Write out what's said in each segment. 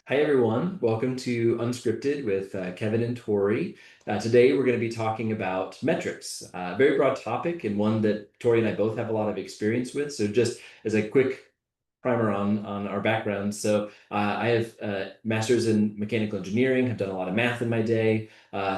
Hi, everyone. Welcome to Unscripted with Kevin and Tori. Today, we're going to be talking about metrics, a very broad topic and one that Tori and I both have a lot of experience with. So, just as a quick primer on our background. I have a master's in mechanical engineering, have done a lot of math in my day.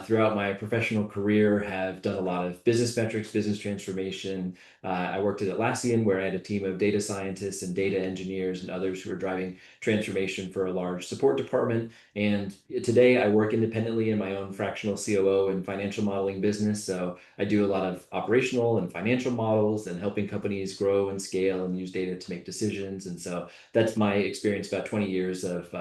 Throughout my professional career, have done a lot of business metrics, business transformation. I worked at Atlassian, where I had a team of data scientists and data engineers and others who were driving transformation for a large support department. And today I work independently in my own fractional COO and financial modeling business. So I do a lot of operational and financial models and helping companies grow and scale and use data to make decisions. And so that's my experience, about 20 years of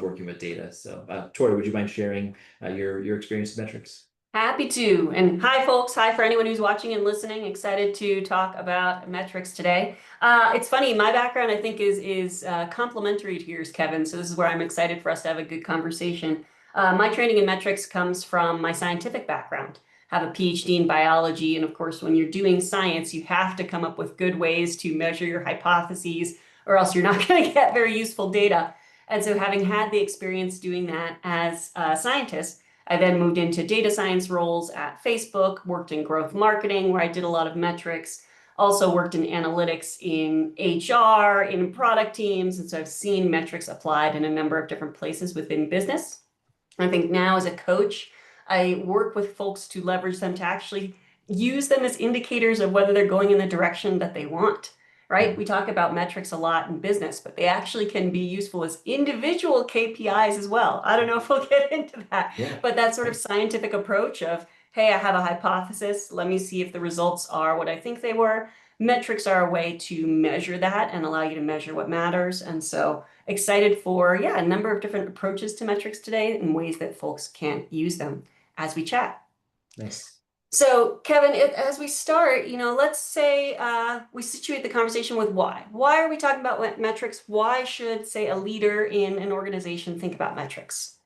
working with data. So Tori, would you mind sharing your experience with metrics? Happy to. And hi, folks. Hi for anyone who's watching and listening. Excited to talk about metrics today. It's funny, my background, I think, is complementary to yours, Kevin. So this is where I'm excited for us to have a good conversation. My training in metrics comes from my scientific background. I have a PhD in biology. And of course, when you're doing science, you have to come up with good ways to measure your hypotheses, or else you're not going to get very useful data. And so having had the experience doing that as a scientist, I then moved into data science roles at Facebook, worked in growth marketing, where I did a lot of metrics, also worked in analytics in HR, in product teams. And so I've seen metrics applied in a number of different places within business. I think now as a coach, I work with folks to leverage them to actually use them as indicators of whether they're going in the direction that they want. Right? We talk about metrics a lot in business, but they actually can be useful as individual KPIs as well. I don't know if we'll get into that, Yeah. but that sort of scientific approach of, hey, I have a hypothesis. Let me see if the results are what I think they were. Metrics are a way to measure that and allow you to measure what matters. And so excited for, yeah, a number of different approaches to metrics today and ways that folks can use them as we chat. Nice. So, Kevin, as we start, let's say we situate the conversation with why. Why are we talking about metrics? Why should, say, a leader in an organization think about metrics?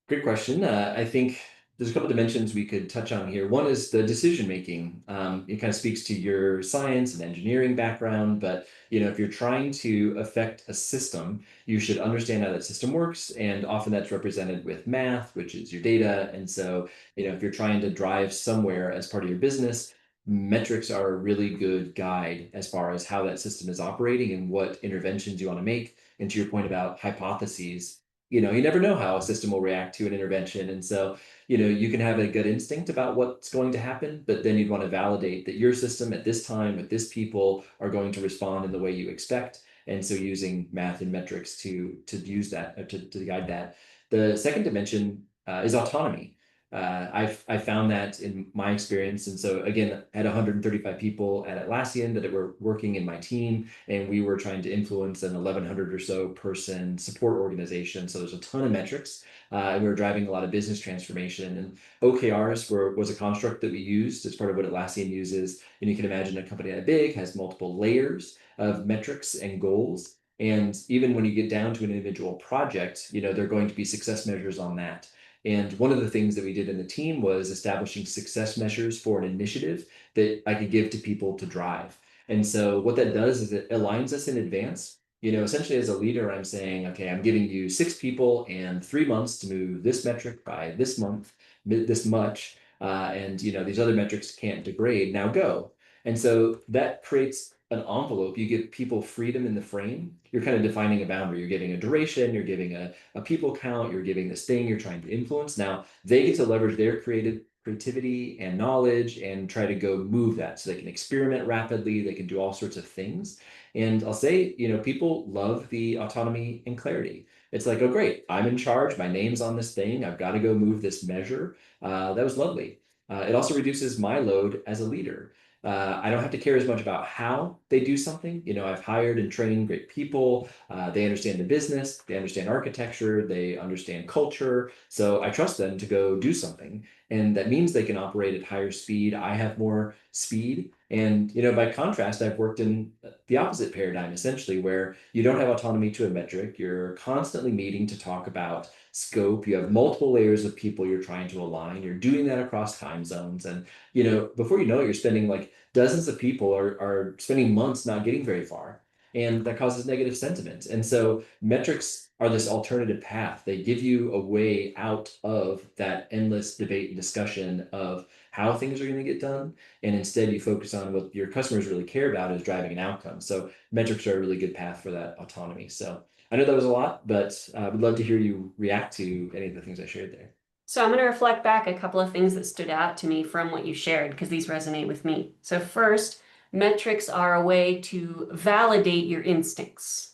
Great question. I think there's a couple dimensions we could touch on here. One is the decision making. It kind of speaks to your science and engineering background, but if you're trying to affect a system, you should understand how that system works, and often that's represented with math, which is your data. And so, if you're trying to drive somewhere as part of your business, metrics are a really good guide as far as how that system is operating and what interventions you want to make. And to your point about hypotheses, you never know how a system will react to an intervention. And so, you can have a good instinct about what's going to happen, but then you'd want to validate that your system at this time with this people are going to respond in the way you expect. And so using math and metrics to use that, to guide that. The second dimension is autonomy. I found that in my experience. And so again, I had 135 people at Atlassian that were working in my team, and we were trying to influence an 1,100 or so person support organization. So there's a ton of metrics, and we were driving a lot of business transformation. And OKRs was a construct that we used as part of what Atlassian uses. And you can imagine a company that big has multiple layers of metrics and goals. And even when you get down to an individual project, there are going to be success measures on that. And one of the things that we did in the team was establishing success measures for an initiative that I could give to people to drive. And so what that does is it aligns us in advance. Essentially as a leader, I'm saying, okay, I'm giving you 6 people and 3 months to move this metric by this month, this much. And these other metrics can't degrade. Now go. And so that creates an envelope. You give people freedom in the frame. You're kind of defining a boundary. You're giving a duration, you're giving a people count, you're giving this thing you're trying to influence. Now they get to leverage their creativity and knowledge and try to go move that. So they can experiment rapidly, they can do all sorts of things. And I'll say, people love the autonomy and clarity. It's like, oh, great, I'm in charge. My name's on this thing. I've got to go move this measure. That was lovely. It also reduces my load as a leader. I don't have to care as much about how they do something. I've hired and trained great people. They understand the business, they understand architecture, they understand culture. So I trust them to go do something. And that means they can operate at higher speed. I have more speed. And, by contrast, I've worked in the opposite paradigm, essentially, where you don't have autonomy to a metric. You're constantly meeting to talk about scope. You have multiple layers of people you're trying to align. You're doing that across time zones. And, before you know it, you're spending like dozens of people are spending months not getting very far. and that causes negative sentiment. And so metrics are this alternative path. They give you a way out of that endless debate and discussion of how things are going to get done. And instead, you focus on what your customers really care about is driving an outcome. So metrics are a really good path for that autonomy. So I know that was a lot, but I would love to hear you react to any of the things I shared there. So I'm going to reflect back a couple of things that stood out to me from what you shared because these resonate with me. So first, metrics are a way to validate your instincts,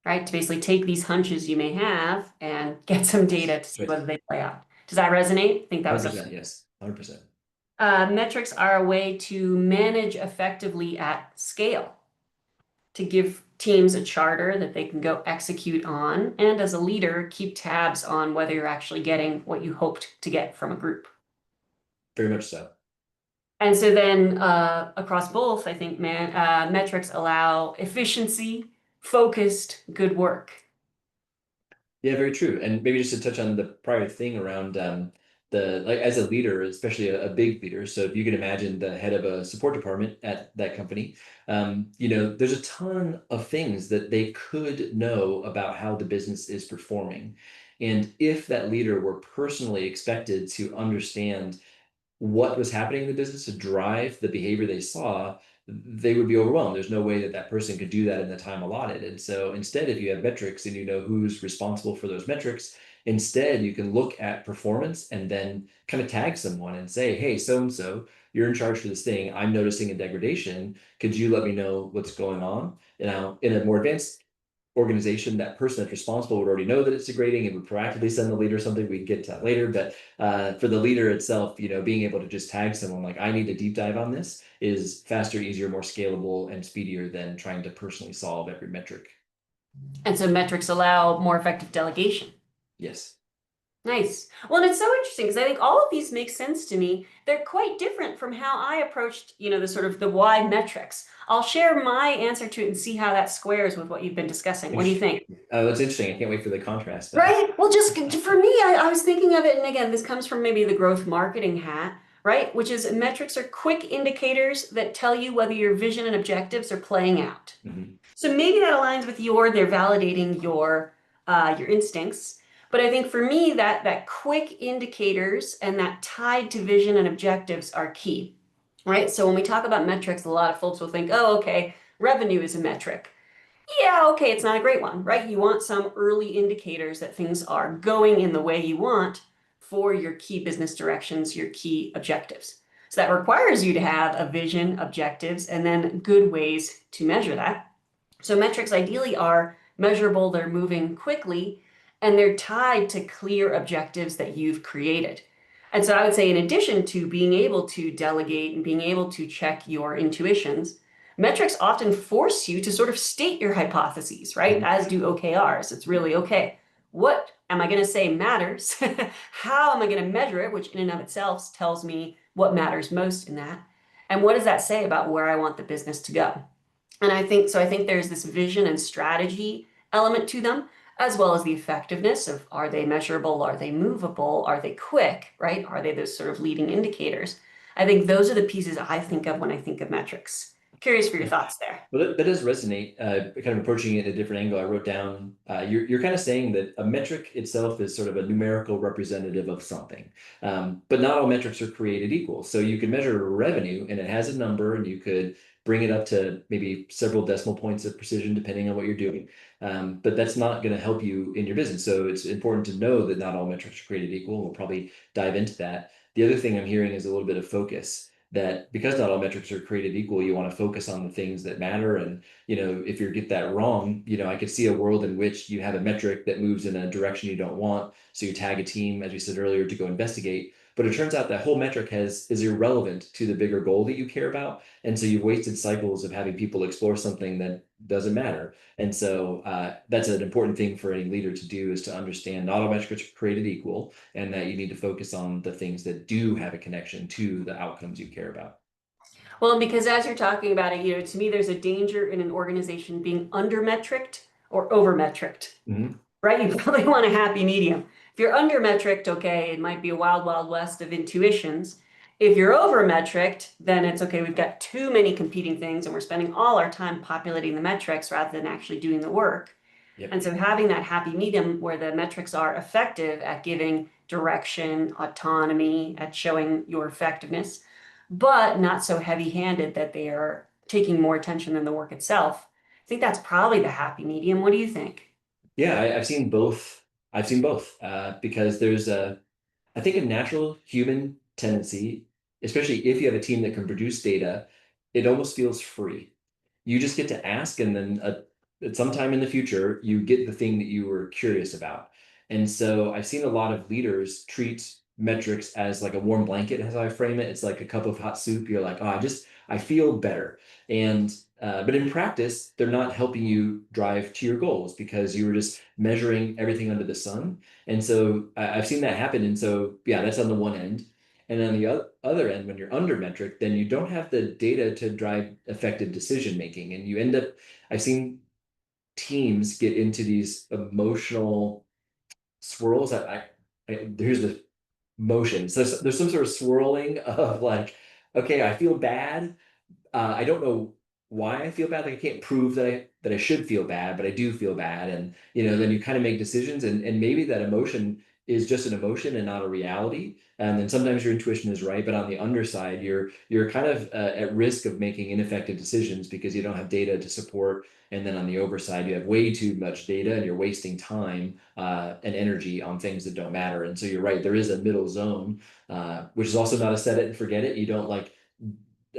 right? To basically take these hunches you may have and get some data to see Right. whether they play out. Does that resonate? I think that was a 100%. Yes. 100%. metrics are a way to manage effectively at scale, to give teams a charter that they can go execute on, and as a leader, keep tabs on whether you're actually getting what you hoped to get from a group. Very much so. And so then across both, I think metrics allow efficiency, focused, good work. Yeah, very true. And maybe just to touch on the prior thing around the like as a leader, especially a big leader. So if you can imagine the head of a support department at that company, there's a ton of things that they could know about how the business is performing. And if that leader were personally expected to understand what was happening in the business to drive the behavior they saw, they would be overwhelmed. There's no way that that person could do that in the time allotted. And so instead, if you have metrics and you know who's responsible for those metrics, instead you can look at performance and then kind of tag someone and say, hey, so and so, you're in charge for this thing. I'm noticing a degradation. Could you let me know what's going on? Now, in a more advanced organization, that person that's responsible would already know that it's degrading and would proactively send the leader something. We can get to that later. But for the leader itself, being able to just tag someone like, I need a deep dive on this is faster, easier, more scalable, and speedier than trying to personally solve every metric. And so metrics allow more effective delegation. Yes. Nice. Well, and it's so interesting because I think all of these make sense to me. They're quite different from how I approached, the sort of the why metrics. I'll share my answer to it and see how that squares with what you've been discussing. What do you think? That's interesting. I can't wait for the contrast. Right? Well, just for me, I was thinking of it, and again, this comes from maybe the growth marketing hat, right? Which is metrics are quick indicators that tell you whether your vision and objectives are playing out. Mhm. So maybe that aligns with they're validating your instincts. But I think for me, that quick indicators and that tied to vision and objectives are key, right? So when we talk about metrics, a lot of folks will think, oh, okay, revenue is a metric. Yeah, okay, it's not a great one, right? You want some early indicators that things are going in the way you want for your key business directions, your key objectives. So that requires you to have a vision, objectives, and then good ways to measure that. So metrics ideally are measurable, they're moving quickly, and they're tied to clear objectives that you've created. And so I would say, in addition to being able to delegate and being able to check your intuitions, metrics often force you to sort of state your hypotheses, right? Mhm. As do OKRs. It's really okay. What am I going to say matters? How am I going to measure it? Which in and of itself tells me what matters most in that. And what does that say about where I want the business to go? And I think there's this vision and strategy element to them, as well as the effectiveness of, are they measurable? Are they movable? Are they quick, right? Are they those sort of leading indicators? I think those are the pieces I think of when I think of metrics. Curious for your thoughts there. Well, that does resonate. Kind of approaching it at a different angle. I wrote down, you're kind of saying that a metric itself is sort of a numerical representative of something. But not all metrics are created equal. So you can measure revenue and it has a number and you could bring it up to maybe several decimal points of precision depending on what you're doing. But that's not going to help you in your business. So it's important to know that not all metrics are created equal. We'll probably dive into that. The other thing I'm hearing is a little bit of focus, that because not all metrics are created equal, you want to focus on the things that matter. And, if you get that wrong, I could see a world in which you have a metric that moves in a direction you don't want. So you tag a team, as we said earlier, to go investigate. But it turns out that whole metric is irrelevant to the bigger goal that you care about. And so you've wasted cycles of having people explore something that doesn't matter. And so that's an important thing for any leader to do, is to understand not all metrics are created equal, and that you need to focus on the things that do have a connection to the outcomes you care about. Well, because as you're talking about it, to me, there's a danger in an organization being under-metriced or over-metriced, Mhm. right? You probably want a happy medium. If you're under-metriced, okay, it might be a wild, wild west of intuitions. If you're over metriced, then it's okay, we've got too many competing things and we're spending all our time populating the metrics rather than actually doing the work. Yep. And so having that happy medium where the metrics are effective at giving direction, autonomy, at showing your effectiveness, but not so heavy-handed that they are taking more attention than the work itself. I think that's probably the happy medium. What do you think? Yeah, I've seen both. I've seen both because there's I think a natural human tendency, especially if you have a team that can produce data, it almost feels free. You just get to ask, and then at some time in the future, you get the thing that you were curious about. And so I've seen a lot of leaders treat metrics as like a warm blanket, as I frame it. It's like a cup of hot soup. You're like, oh, I feel better. And but in practice, they're not helping you drive to your goals because you were just measuring everything under the sun. And so I've seen that happen. And so, yeah, that's on the one end. And on the other end, when you're under metric, then you don't have the data to drive effective decision making. And you end up, I've seen teams get into these emotional swirls. Here's the motion. So there's some sort of swirling of like, okay, I feel bad, I don't know why I feel bad. Like I can't prove that I should feel bad, but I do feel bad. And then you kind of make decisions, and maybe that emotion is just an emotion and not a reality. And then sometimes your intuition is right, but on the underside, you're kind of at risk of making ineffective decisions because you don't have data to support. And then on the overside, you have way too much data, and you're wasting time and energy on things that don't matter. And so you're right, there is a middle zone, which is also not a set it and forget it. You don't like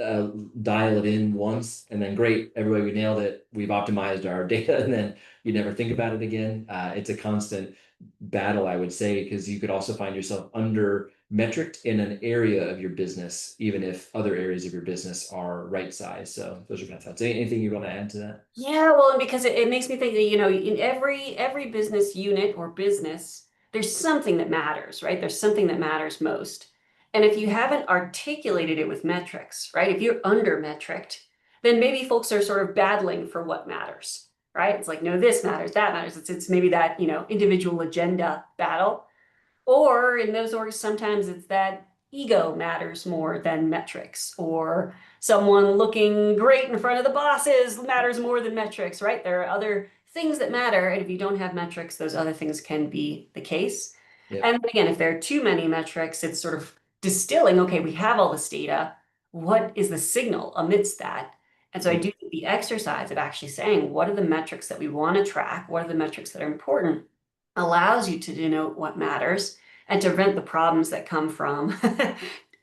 uh, dial it in once and then great, everybody, we nailed it, we've optimized our data, and then you never think about it again. It's a constant battle, I would say, because you could also find yourself under metric in an area of your business, even if other areas of your business are right size. So those are my thoughts. Anything you want to add to that? Yeah, well, and because it makes me think that, in every business unit or business, there's something that matters, right? There's something that matters most. And if you haven't articulated it with metrics, right? If you're under metriced, then maybe folks are sort of battling for what matters, right? It's like, no, this matters, that matters. It's maybe that, individual agenda battle. Or in those orgs, sometimes it's that ego matters more than metrics, or someone looking great in front of the bosses matters more than metrics, right? There are other things that matter. And if you don't have metrics, those other things can be the case. Yep. And again, if there are too many metrics, it's sort of distilling, okay, we have all this data. What is the signal amidst that? And so I Yep. do think the exercise of actually saying, what are the metrics that we want to track? What are the metrics that are important? Allows you to denote what matters and to prevent the problems that come from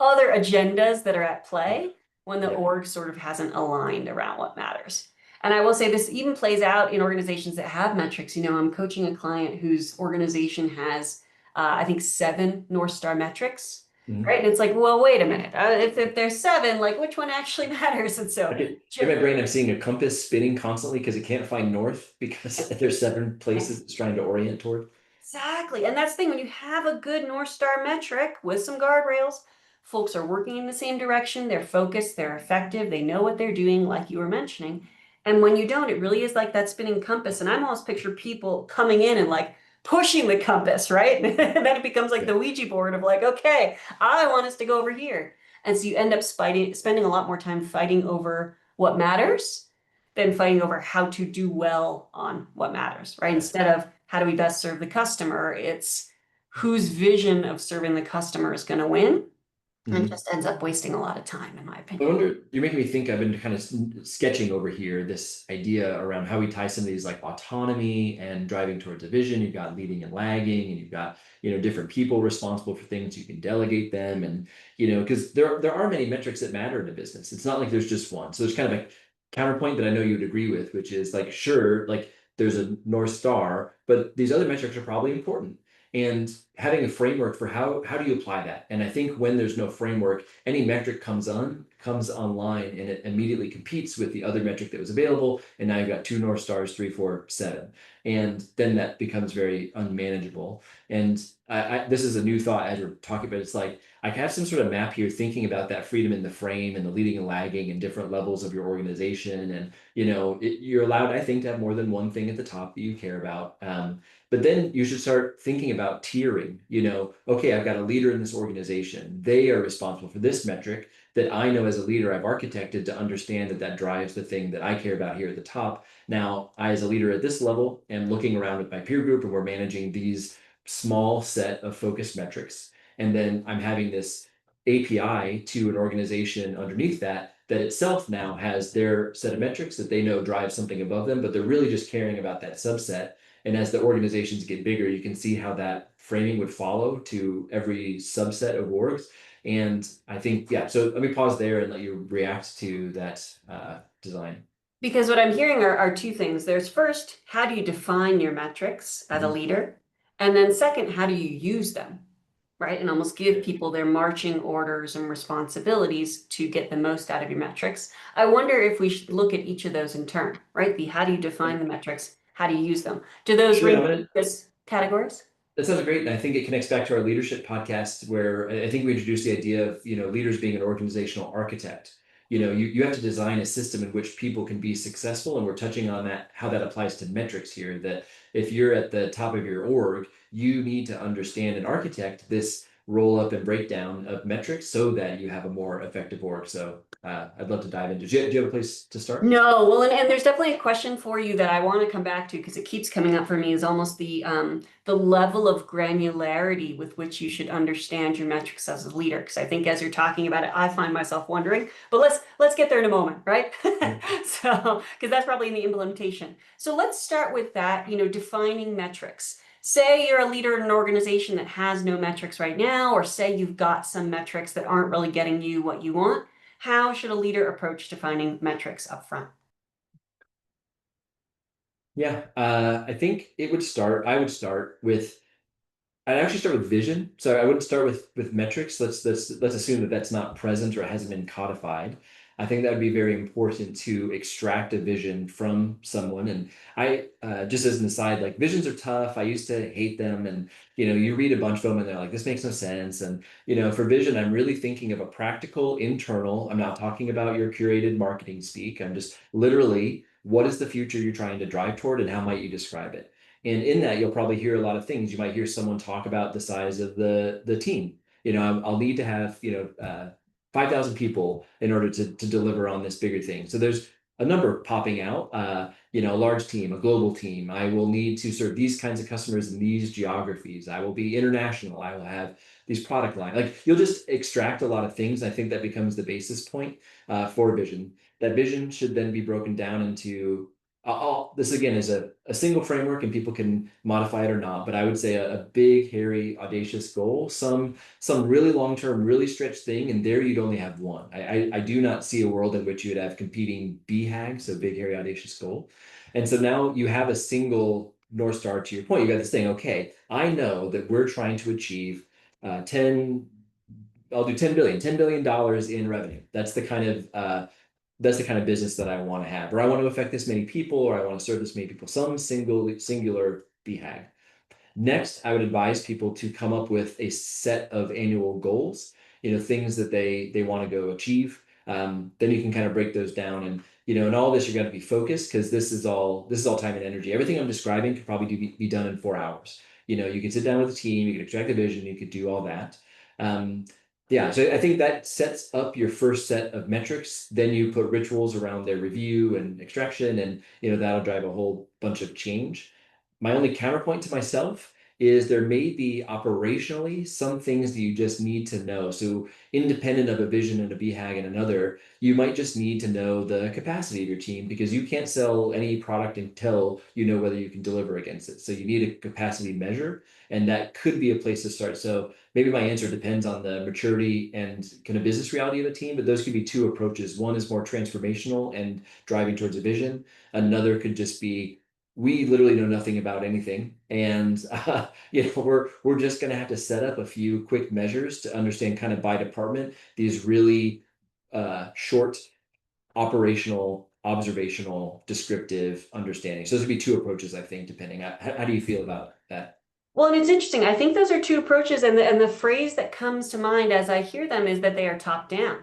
other agendas that are at play when the Yep. org sort of hasn't aligned around what matters. And I will say this even plays out in organizations that have metrics. I'm coaching a client whose organization has, I think, 7 North Star metrics, Mhm. right? And it's like, well, wait a minute. If there's 7, like which one actually matters? And so, In my brain, I'm seeing a compass spinning constantly because it can't find north because there's 7 places it's trying to orient toward. exactly. And that's the thing, when you have a good North Star metric with some guardrails, folks are working in the same direction, they're focused, they're effective, they know what they're doing, like you were mentioning. And when you don't, it really is like that spinning compass. And I'm almost picture people coming in and like pushing the compass, right? And then it becomes like Yeah. the Ouija board of like, okay, I want us to go over here. And so you end up spending a lot more time fighting over what matters than fighting over how to do well on what matters, right? Yeah. Instead of how do we best serve the customer, it's whose vision of serving the customer is going to win, and Mhm. just ends up wasting a lot of time, in my I opinion. wonder, you're making me think. I've been kind of sketching over here this idea around how we tie some of these like autonomy and driving towards a vision. You've got leading and lagging, and you've got, different people responsible for things. You can delegate them. And, because there are many metrics that matter in a business. It's not like there's just one. So there's kind of a counterpoint that I know you would agree with, which is like, sure, like there's a North Star, but these other metrics are probably important. And having a framework for how do you apply that? And I think when there's no framework, any metric comes online, and it immediately competes with the other metric that was available, and now you've got 2 North Stars, 3, 4, 7. And then that becomes very unmanageable. And this is a new thought as we're talking about. It's like I have some sort of map here thinking about that freedom in the frame and the leading and lagging and different levels of your organization. And, you're allowed, I think, to have more than one thing at the top that you care about. But then you should start thinking about tiering. Okay, I've got a leader in this organization. They are responsible for this metric that I know as a leader I've architected to understand that that drives the thing that I care about here at the top. Now, I, as a leader at this level, am looking around with my peer group and we're managing these small set of focused metrics. And then I'm having this API to an organization underneath that itself now has their set of metrics that they know drive something above them, but they're really just caring about that subset. And as the organizations get bigger, you can see how that framing would follow to every subset of orgs. And I think, yeah, so let me pause there and let you react to that design. Because what I'm hearing are two things. There's first, how do you define your metrics as a Mhm. leader? And then second, how do you use them? Right? And almost give people their marching orders and responsibilities to get the most out of your metrics. I wonder if we should look at each of those in turn, right? The how do you define the metrics? How do you use them? Do those Sure, ring I'm gonna as categories? That sounds great. And I think it connects back to our leadership podcast where I think we introduced the idea of, leaders being an organizational architect. You have to design a system in which people can be successful. And we're touching on that, how that applies to metrics here, that if you're at the top of your org, you need to understand and architect this roll up and breakdown of metrics so that you have a more effective org. So I'd love to dive into. Do you have a place to start? No, well, and there's definitely a question for you that I want to come back to because it keeps coming up for me is almost the level of granularity with which you should understand your metrics as a leader. Because I think as you're talking about it, I find myself wondering, but let's get there in a moment, right? Mhm. So, because that's probably in the implementation. So let's start with that, defining metrics. Say you're a leader in an organization that has no metrics right now, or say you've got some metrics that aren't really getting you what you want. How should a leader approach defining metrics up front? Yeah, I think I would start with I'd actually start with vision. So I wouldn't start with metrics. Let's assume that that's not present or hasn't been codified. I think that would be very important to extract a vision from someone. And I just as an aside, like visions are tough. I used to hate them, and you read a bunch of them, and they're like, this makes no sense. And for vision, I'm really thinking of a practical, internal. I'm not talking about your curated marketing speak. I'm just literally, what is the future you're trying to drive toward, and how might you describe it? And in that, you'll probably hear a lot of things. You might hear someone talk about the size of the team. I'll need to have 5,000 people in order to deliver on this bigger thing. So there's a number popping out. A large team, a global team. I will need to serve these kinds of customers in these geographies. I will be international. I will have these product line. Like you'll just extract a lot of things. I think that becomes the basis point for vision. That vision should then be broken down into this again is a single framework and people can modify it or not, but I would say a big, hairy, audacious goal, some really long-term, really stretched thing, and there you'd only have one. I do not see a world in which you'd have competing BHAG, so big, hairy, audacious goal. And so now you have a single North Star to your point. You got this thing, okay, I know that we're trying to achieve 10, I'll do 10 billion, $10 billion in revenue. That's the kind of business that I want to have, or I want to affect this many people, or I want to serve this many people, some singular BHAG. Next, I would advise people to come up with a set of annual goals, things that they want to go achieve. Then you can kind of break those down, and in all this, you're going to be focused because this is all time and energy. Everything I'm describing could probably be done in 4 hours. You could sit down with a team, you could extract a vision, you could do all that. Um, yeah, so I think that sets up your first set of metrics. Then you put rituals around their review and extraction, and that'll drive a whole bunch of change. My only counterpoint to myself is there may be operationally some things that you just need to know. So independent of a vision and a BHAG and another, you might just need to know the capacity of your team because you can't sell any product until you know whether you can deliver against it. So you need a capacity measure, and that could be a place to start. So maybe my answer depends on the maturity and kind of business reality of a team, but those could be two approaches. One is more transformational and driving towards a vision. Another could just be we literally know nothing about anything, and we're just going to have to set up a few quick measures to understand kind of by department these really short operational observational, descriptive understanding. So those would be two approaches, I think, depending. How do you feel about that? Well, and it's interesting. I think those are two approaches, and the phrase that comes to mind as I hear them is that they are top down,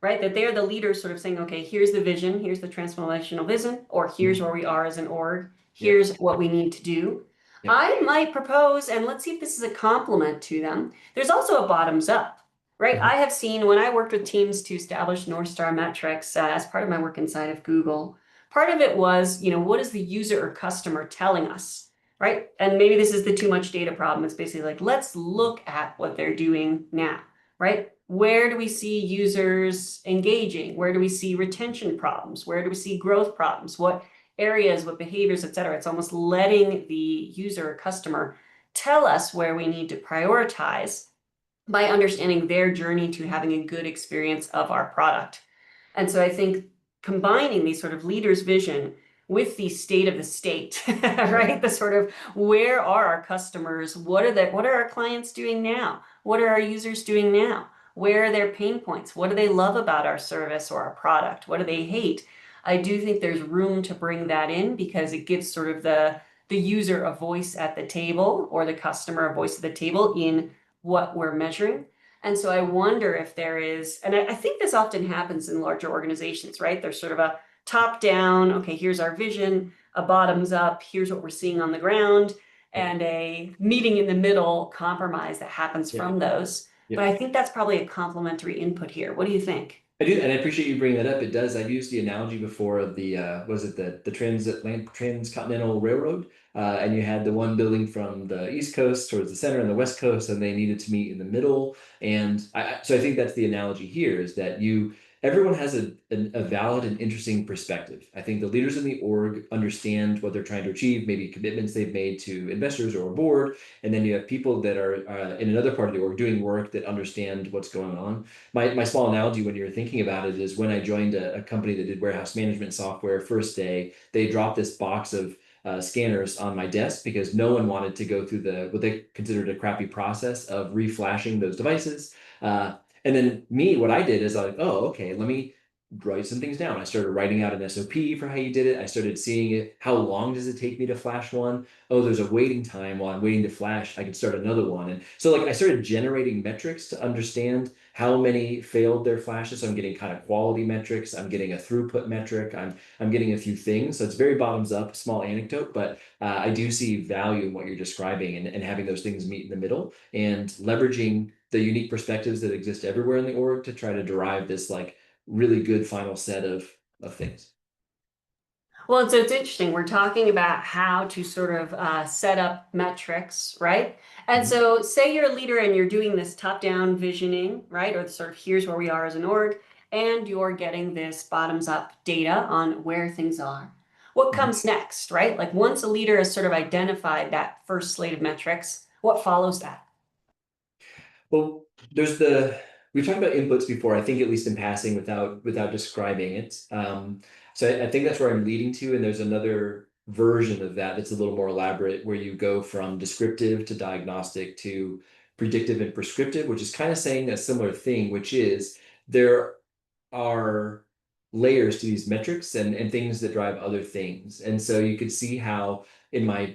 right? That they're the leaders sort of saying, okay, here's the vision, here's the transformational vision, or here's where Mhm. we are as an org, Yep. here's what we need to do. Yep. I might propose, and let's see if this is a compliment to them. There's also a bottoms up, right? Mhm. I have seen when I worked with teams to establish North Star metrics as part of my work inside of Google, part of it was, what is the user or customer telling us, right? And maybe this is the too much data problem. It's basically like, let's look at what they're doing now, right? Where do we see users engaging? Where do we see retention problems? Where do we see growth problems? What areas, what behaviors, et cetera? It's almost letting the user or customer tell us where we need to prioritize by understanding their journey to having a good experience of our product. And so I think combining these sort of leaders' vision with the state of the state, Yep. right? The sort of where are our customers? What are our clients doing now? What are our users doing now? Where are their pain points? What do they love about our service or our product? What do they hate? I do think there's room to bring that in because it gives sort of the user a voice at the table or the customer a voice at the table in what we're measuring. And so I wonder if there is, and I think this often happens in larger organizations, right? There's sort of a top down, okay, here's our vision, a bottoms up, here's what we're seeing on the ground, Yep. and a meeting in the middle compromise that happens Yeah. from those. But Yep. I think that's probably a complementary input here. What do you think? I do, and I appreciate you bringing that up. It does. I've used the analogy before of the was it the transcontinental railroad, and you had the one building from the East Coast towards the center and the West Coast, and they needed to meet in the middle. And so I think that's the analogy here is that everyone has a valid and interesting perspective. I think the leaders in the org understand what they're trying to achieve, maybe commitments they've made to investors or a board, and then you have people that are in another part of the org doing work that understand what's going on. My small analogy when you're thinking about it is when I joined a company that did warehouse management software first day, they dropped this box of scanners on my desk because no one wanted to go through what they considered a crappy process of reflashing those devices. And then what I did is I was like, oh, okay, let me write some things down. I started writing out an SOP for how you did it. I started seeing it. How long does it take me to flash one? Oh, there's a waiting time while I'm waiting to flash. I can start another one. And so like I started generating metrics to understand how many failed their flashes. So I'm getting kind of quality metrics. I'm getting a throughput metric. I'm getting a few things. So it's very bottoms up, small anecdote, but I do see value in what you're describing and having those things meet in the middle and leveraging the unique perspectives that exist everywhere in the org to try to derive this like really good final set of things. Well, and so it's interesting. We're talking about how to sort of set up metrics, right? And Mhm. so, say you're a leader and you're doing this top-down visioning, right? Or sort of here's where we are as an org, and you're getting this bottoms-up data on where things are. What Mhm. comes next, right? Like once a leader has sort of identified that first slate of metrics, what follows that? Well, we've talked about inputs before, I think at least in passing without describing it. So I think that's where I'm leading to, and there's another version of that that's a little more elaborate where you go from descriptive to diagnostic to predictive and prescriptive, which is kind of saying a similar thing, which is there are layers to these metrics and things that drive other things. And so you could see how in my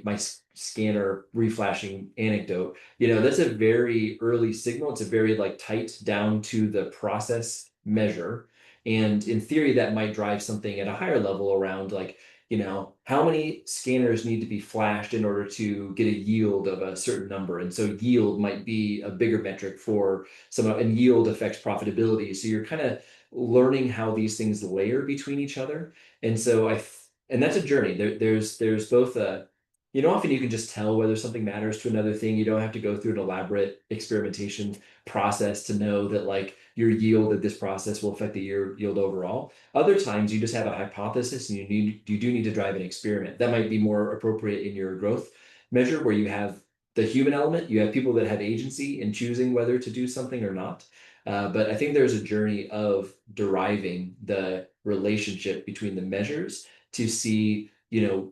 scanner reflashing anecdote, that's a very early signal. It's a very like tight down to the process measure. And in theory, that might drive something at a higher level around like, how many scanners need to be flashed in order to get a yield of a certain number. And so yield might be a bigger metric for and yield affects profitability. So you're kind of learning how these things layer between each other. And so and that's a journey. There's both often you can just tell whether something matters to another thing. You don't have to go through an elaborate experimentation process to know that like your yield of this process will affect the year yield overall. Other times you just have a hypothesis and you do need to drive an experiment. That might be more appropriate in your growth measure where you have the human element, you have people that have agency in choosing whether to do something or not. But I think there's a journey of deriving the relationship between the measures to see,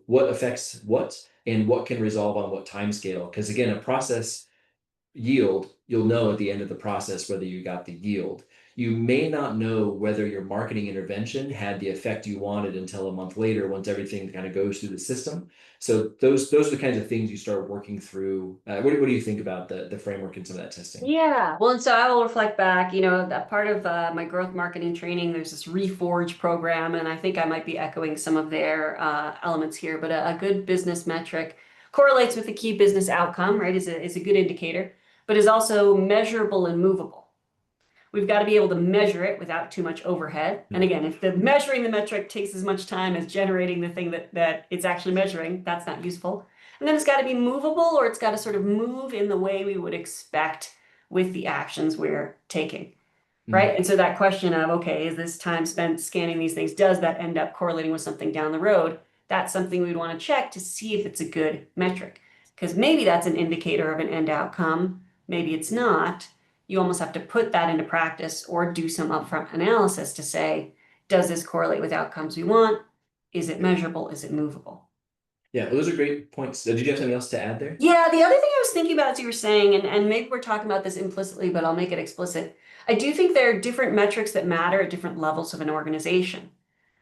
what affects what and what can resolve on what time scale. Because again, a process yield, you'll know at the end of the process whether you got the yield. you may not know whether your marketing intervention had the effect you wanted until a month later once everything kind of goes through the system. So those are the kinds of things you start working through. What do you think about the framework and some of that testing? Yeah. Well, and so I will reflect back, that part of my growth marketing training, there's this Reforge program, and I think I might be echoing some of their elements here, but a good business metric correlates with the key business outcome, right, is a good indicator, but is also measurable and movable. We've got to be able to measure it without too much overhead. And again, if the measuring the metric takes as much time as generating the thing that it's actually measuring, that's not useful. And then it's got to be movable, or it's got to sort of move in the way we would expect with the actions we're taking, right? Mhm. And so that question of, okay, is this time spent scanning these things, does that end up correlating with something down the road? That's something we'd want to check to see if it's a good metric. Because maybe that's an indicator of an end outcome, maybe it's not. You almost have to put that into practice or do some upfront analysis to say, does this correlate with outcomes we want? Is it measurable? Is it movable? Yeah, those are great points. Did you have something else to add there? Yeah, the other thing I was thinking about as you were saying, and maybe we're talking about this implicitly, but I'll make it explicit. I do think there are different metrics that matter at different levels of an organization,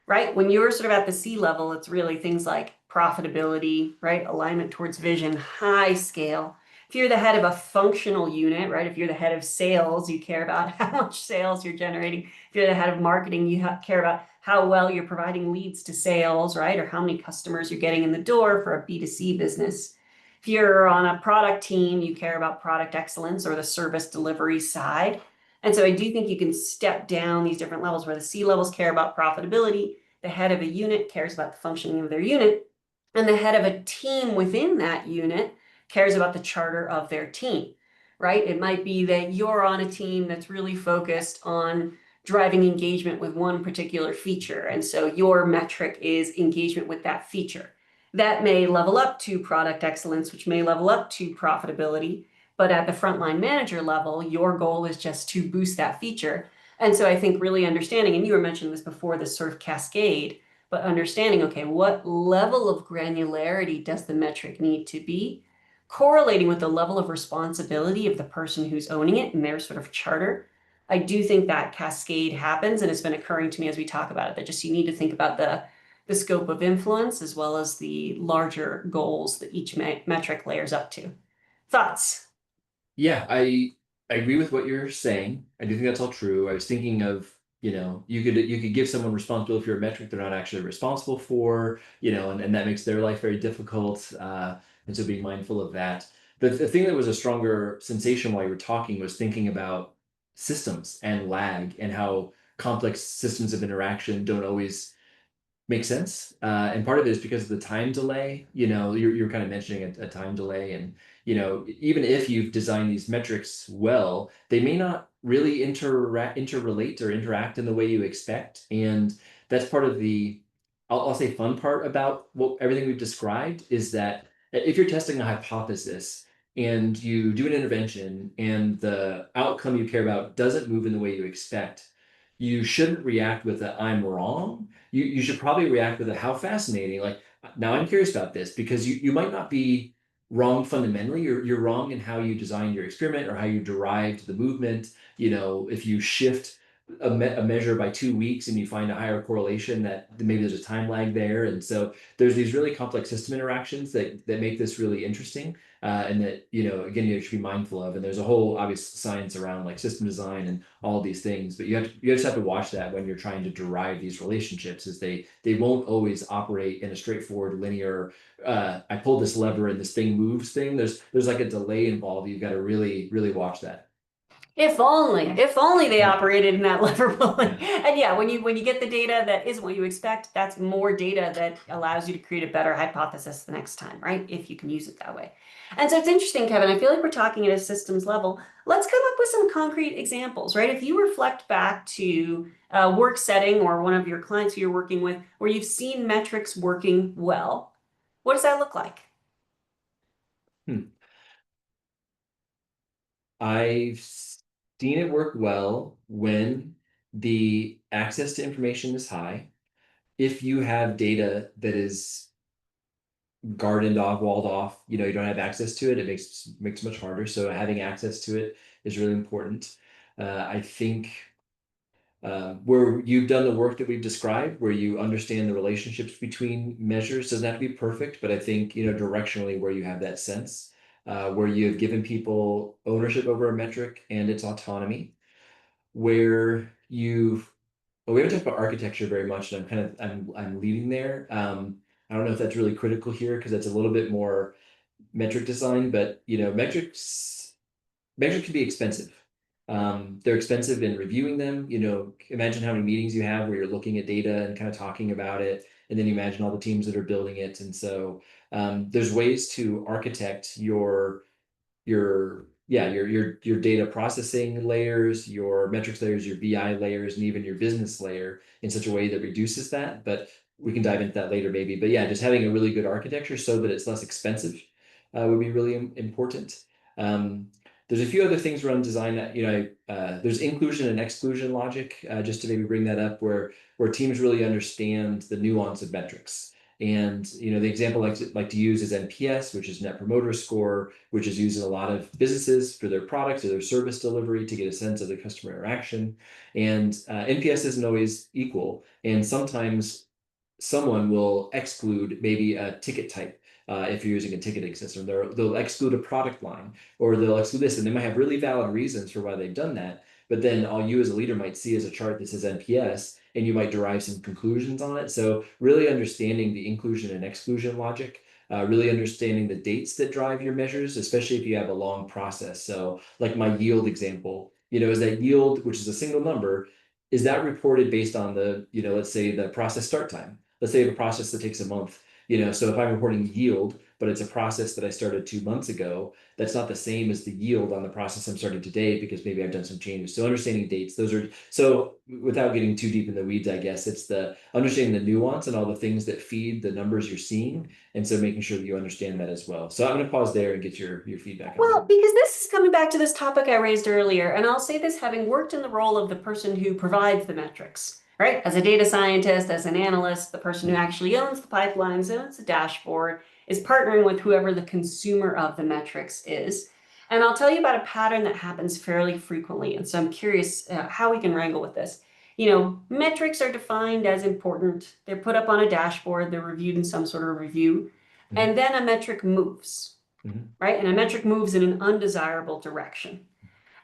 right? When you're sort of at the C level, it's really things like profitability, right? Alignment towards vision, high scale. If you're the head of a functional unit, right? If you're the head of sales, you care about how much sales you're generating. If you're the head of marketing, you care about how well you're providing leads to sales, right? Or how many customers you're getting in the door for a B2C business. If you're on a product team, you care about product excellence or the service delivery side. And so I do think you can step down these different levels where the C levels care about profitability, the head of a unit cares about the functioning of their unit, and the head of a team within that unit cares about the charter of their team, right? It might be that you're on a team that's really focused on driving engagement with one particular feature. And so your metric is engagement with that feature. That may level up to product excellence, which may level up to profitability. But at the frontline manager level, your goal is just to boost that feature. And so I think really understanding, and you were mentioning this before, this sort of cascade, but understanding, okay, what level of granularity does the metric need to be? Correlating with the level of responsibility of the person who's owning it and their sort of charter. I do think that cascade happens, and it's been occurring to me as we talk about it, that just you need to think about the scope of influence as well as the larger goals that each metric layers up to. Thoughts? Yeah, I agree with what you're saying. I do think that's all true. I was thinking of, you could give someone responsibility for a metric they're not actually responsible for, and that makes their life very difficult. And so being mindful of that. The thing that was a stronger sensation while you were talking was thinking about systems and lag and how complex systems of interaction don't always makes sense. And part of it is because of the time delay. You're kind of mentioning a time delay. And, even if you've designed these metrics well, they may not really interrelate or interact in the way you expect. And that's part of I'll say fun part about everything we've described is that if you're testing a hypothesis and you do an intervention and the outcome you care about doesn't move in the way you expect, you shouldn't react with a "I'm wrong." You should probably react with a "how fascinating." Like, now I'm curious about this because you might not be wrong fundamentally. You're wrong in how you designed your experiment or how you derived the movement. If you shift a measure by 2 weeks and you find a higher correlation, that maybe there's a time lag there. And so there's these really complex system interactions that make this really interesting. And that, again, you should be mindful of. And there's a whole obvious science around like system design and all these things, but you just have to watch that when you're trying to derive these relationships, is they won't always operate in a straightforward linear, I pull this lever and this thing moves thing. There's like a delay involved. You've got to really, really watch that. If only they Yeah. operated in that lever pulling. Yeah. And yeah, when you get the data that isn't what you expect, that's more data that allows you to create a better hypothesis the next time, right? If you can use it that way. And so it's interesting, Kevin. I feel like we're talking at a systems level. Let's come up with some concrete examples, right? If you reflect back to a work setting or one of your clients who you're working with where you've seen metrics working well, what does that look like? Hmm. I've seen it work well when the access to information is high. If you have data that is gardened off, walled off, you don't have access to it, it makes it much harder. So having access to it is really important. I think. where you've done the work that we've described, where you understand the relationships between measures. Doesn't have to be perfect, but I think, directionally where you have that sense, where you have given people ownership over a metric and its autonomy, where you've, well, we haven't talked about architecture very much, and I'm leading there. I don't know if that's really critical here because that's a little bit more metric design, but metrics can be expensive. They're expensive in reviewing them. Imagine how many meetings you have where you're looking at data and kind of talking about it, and then you imagine all the teams that are building it. And so there's ways to architect your data processing layers, your metrics layers, your BI layers, and even your business layer in such a way that reduces that. But we can dive into that later maybe. But yeah, just having a really good architecture so that it's less expensive would be really important. Um, there's a few other things around design that, there's inclusion and exclusion logic, just to maybe bring that up, where teams really understand the nuance of metrics. And the example I like to use is NPS, which is Net Promoter Score, which is used in a lot of businesses for their products or their service delivery to get a sense of the customer interaction. And NPS isn't always equal, and sometimes someone will exclude maybe a ticket type. If you're using a ticketing system, they'll exclude a product line, or they'll exclude this, and they might have really valid reasons for why they've done that. But then all you as a leader might see is a chart that says NPS, and you might derive some conclusions on it. So really understanding the inclusion and exclusion logic, really understanding the dates that drive your measures, especially if you have a long process. So like my yield example, is that yield, which is a single number, is that reported based on let's say the process start time? Let's say you have a process that takes a month. So if I'm reporting yield, but it's a process that I started 2 months ago, that's not the same as the yield on the process I'm starting today because maybe I've done some changes. So understanding dates, those are, so without getting too deep in the weeds, I guess it's the understanding the nuance and all the things that feed the numbers you're seeing. And so making sure that you understand that as well. So I'm going to pause there and get your feedback on Well, that. because this is coming back to this topic I raised earlier, and I'll say this having worked in the role of the person who provides the metrics, right? As a data scientist, as an analyst, the person who actually owns the pipelines, owns the dashboard, is partnering with whoever the consumer of the metrics is. And I'll tell you about a pattern that happens fairly frequently. And so I'm curious how we can wrangle with this. Metrics are defined as important. They're put up on a dashboard, they're reviewed in some sort of review, Mhm. and then a metric moves, Mhm. right? And a metric moves in an undesirable direction.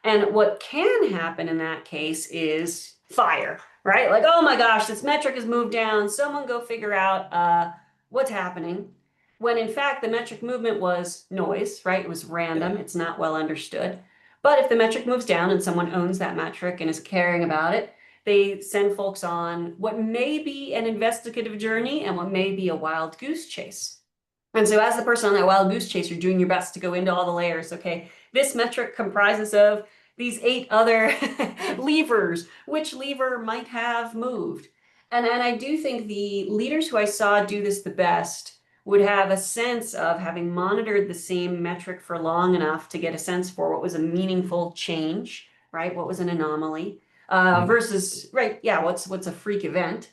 And what can happen in that case is fire, right? Like, oh my gosh, this metric has moved down. Someone go figure out what's happening. When in fact, the metric movement was noise, right? It was random. Yeah. It's not well understood. But if the metric moves down and someone owns that metric and is caring about it, they send folks on what may be an investigative journey and what may be a wild goose chase. And so as the person on that wild goose chase, you're doing your best to go into all the layers. Okay, this metric comprises of these 8 other levers. Which lever might have moved? And I do think the leaders who I saw do this the best would have a sense of having monitored the same metric for long enough to get a sense for what was a meaningful change, right? What was an anomaly Mhm. versus, right, yeah, what's a freak event?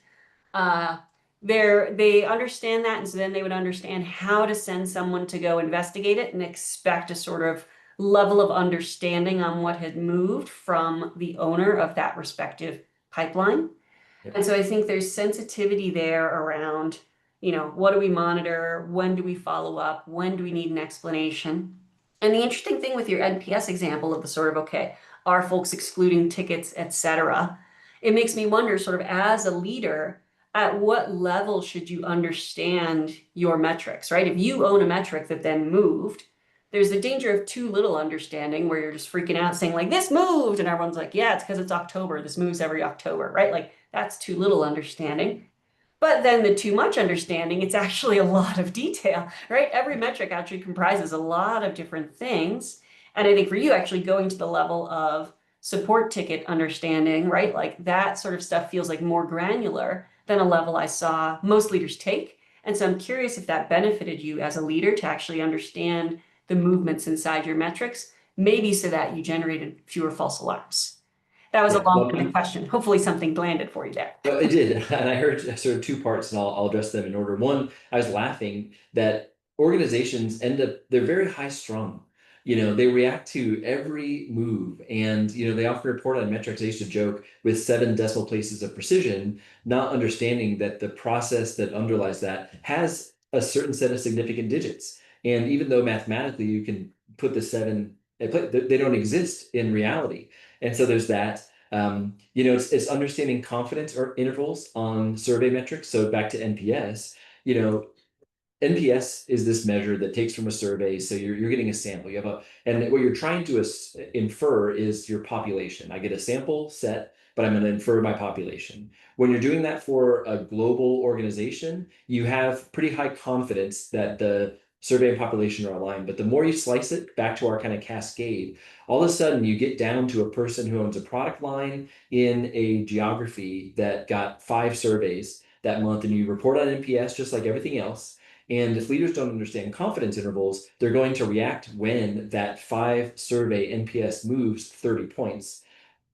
uh, they understand that, and so then they would understand how to send someone to go investigate it and expect a sort of level of understanding on what had moved from the owner of that respective pipeline. Yeah. And so I think there's sensitivity there around, what do we monitor? When do we follow up? When do we need an explanation? And the interesting thing with your NPS example of the sort of, okay, are folks excluding tickets, et cetera? It makes me wonder, sort of as a leader, at what level should you understand your metrics, right? If you own a metric that then moved, there's the danger of too little understanding where you're just freaking out saying like this moved and everyone's like, yeah, it's because it's October. This moves every October, right? Like that's too little understanding. But then the too much understanding, it's actually a lot of detail, right? Every metric actually comprises a lot of different things. And I think for you, actually going to the level of support ticket understanding, right? Like that sort of stuff feels like more granular than a level I saw most leaders take. And so I'm curious if that benefited you as a leader to actually understand the movements inside your metrics, maybe so that you generated fewer false alarms. That was a Yeah. Well, long-winded question. Hopefully something landed for you there. I did, and I heard sort of two parts, and I'll address them in order. One, I was laughing that organizations end up they're very high strung. They react to every move. And, they often report on metrics. I used to joke with 7 decimal places of precision, not understanding that the process that underlies that has a certain set of significant digits. And even though mathematically you can put the seven, they don't exist in reality. And so there's that. It's understanding confidence or intervals on survey metrics. So back to NPS, you know, NPS is this measure that takes from a survey. So you're getting a sample. And what you're trying to infer is your population. I get a sample set, but I'm going to infer my population. When you're doing that for a global organization, you have pretty high confidence that the survey and population are aligned. But the more you slice it back to our kind of cascade, all of a sudden you get down to a person who owns a product line in a geography that got 5 surveys that month, and you report on NPS just like everything else. And if leaders don't understand confidence intervals, they're going to react when that 5 survey NPS moves 30 points.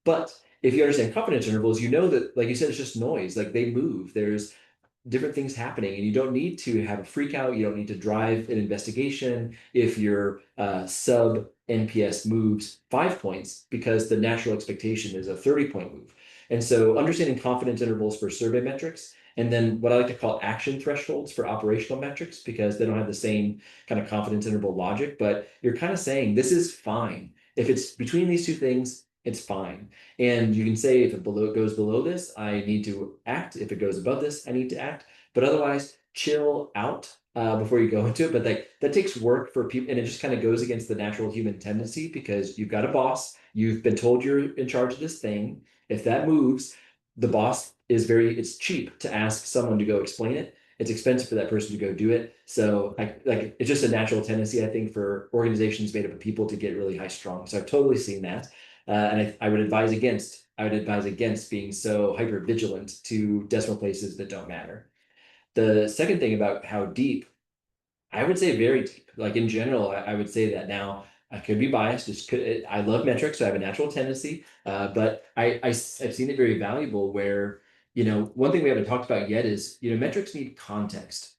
But if you understand confidence intervals, you know that, like you said, it's just noise. Like they move. There's different things happening, and you don't need to have a freak out. You don't need to drive an investigation if your sub NPS moves 5 points, because the natural expectation is a 30-point move. And so understanding confidence intervals for survey metrics, and then what I like to call action thresholds for operational metrics, because they don't have the same kind of confidence interval logic, but you're kind of saying this is fine. If it's between these two things, it's fine. And you can say if it goes below this, I need to act. If it goes above this, I need to act. But otherwise, chill out before you go into it. But that takes work for people, and it just kind of goes against the natural human tendency, because you've got a boss, you've been told you're in charge of this thing. If that moves, the boss it's cheap to ask someone to go explain it. It's expensive for that person to go do it. So it's just a natural tendency, I think, for organizations made up of people to get really high strung. So I've totally seen that. And I would advise against being so hyper vigilant to decimal places that don't matter. The second thing about how deep, I would say very deep. Like in general, I would say that. Now I could be biased. I love metrics, so I have a natural tendency. But I've seen it very valuable where, one thing we haven't talked about yet is, metrics need context.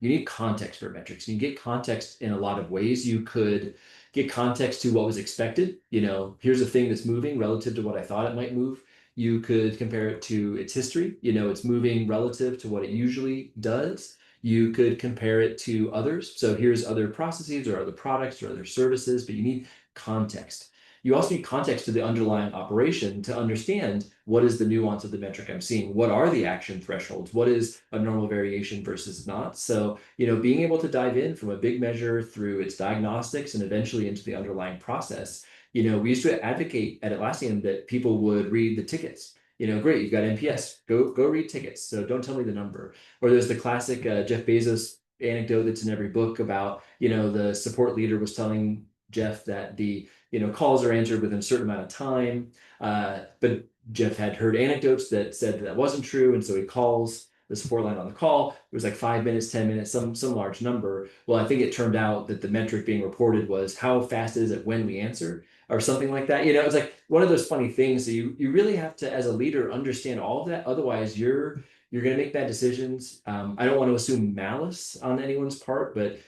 You need context for metrics. You get context in a lot of ways. You could get context to what was expected. Here's a thing that's moving relative to what I thought it might move. You could compare it to its history. It's moving relative to what it usually does. You could compare it to others. So here's other processes or other products or other services, but you need context. You also need context to the underlying operation to understand what is the nuance of the metric I'm seeing. What are the action thresholds? What is a normal variation versus not? So, being able to dive in from a big measure through its diagnostics and eventually into the underlying process. We used to advocate at Atlassian that people would read the tickets. Great, you've got NPS. Go read tickets. So don't tell me the number. Or there's the classic Jeff Bezos anecdote that's in every book about, the support leader was telling Jeff that the calls are answered within a certain amount of time. But Jeff had heard anecdotes that said that wasn't true. And so he calls the support line on the call. It was like 5 minutes, 10 minutes, some large number. Well, I think it turned out that the metric being reported was how fast is it when we answer, or something like that. It's like one of those funny things that you really have to, as a leader, understand all of that. Otherwise, you're going to make bad decisions. I don't want to assume malice on anyone's part, but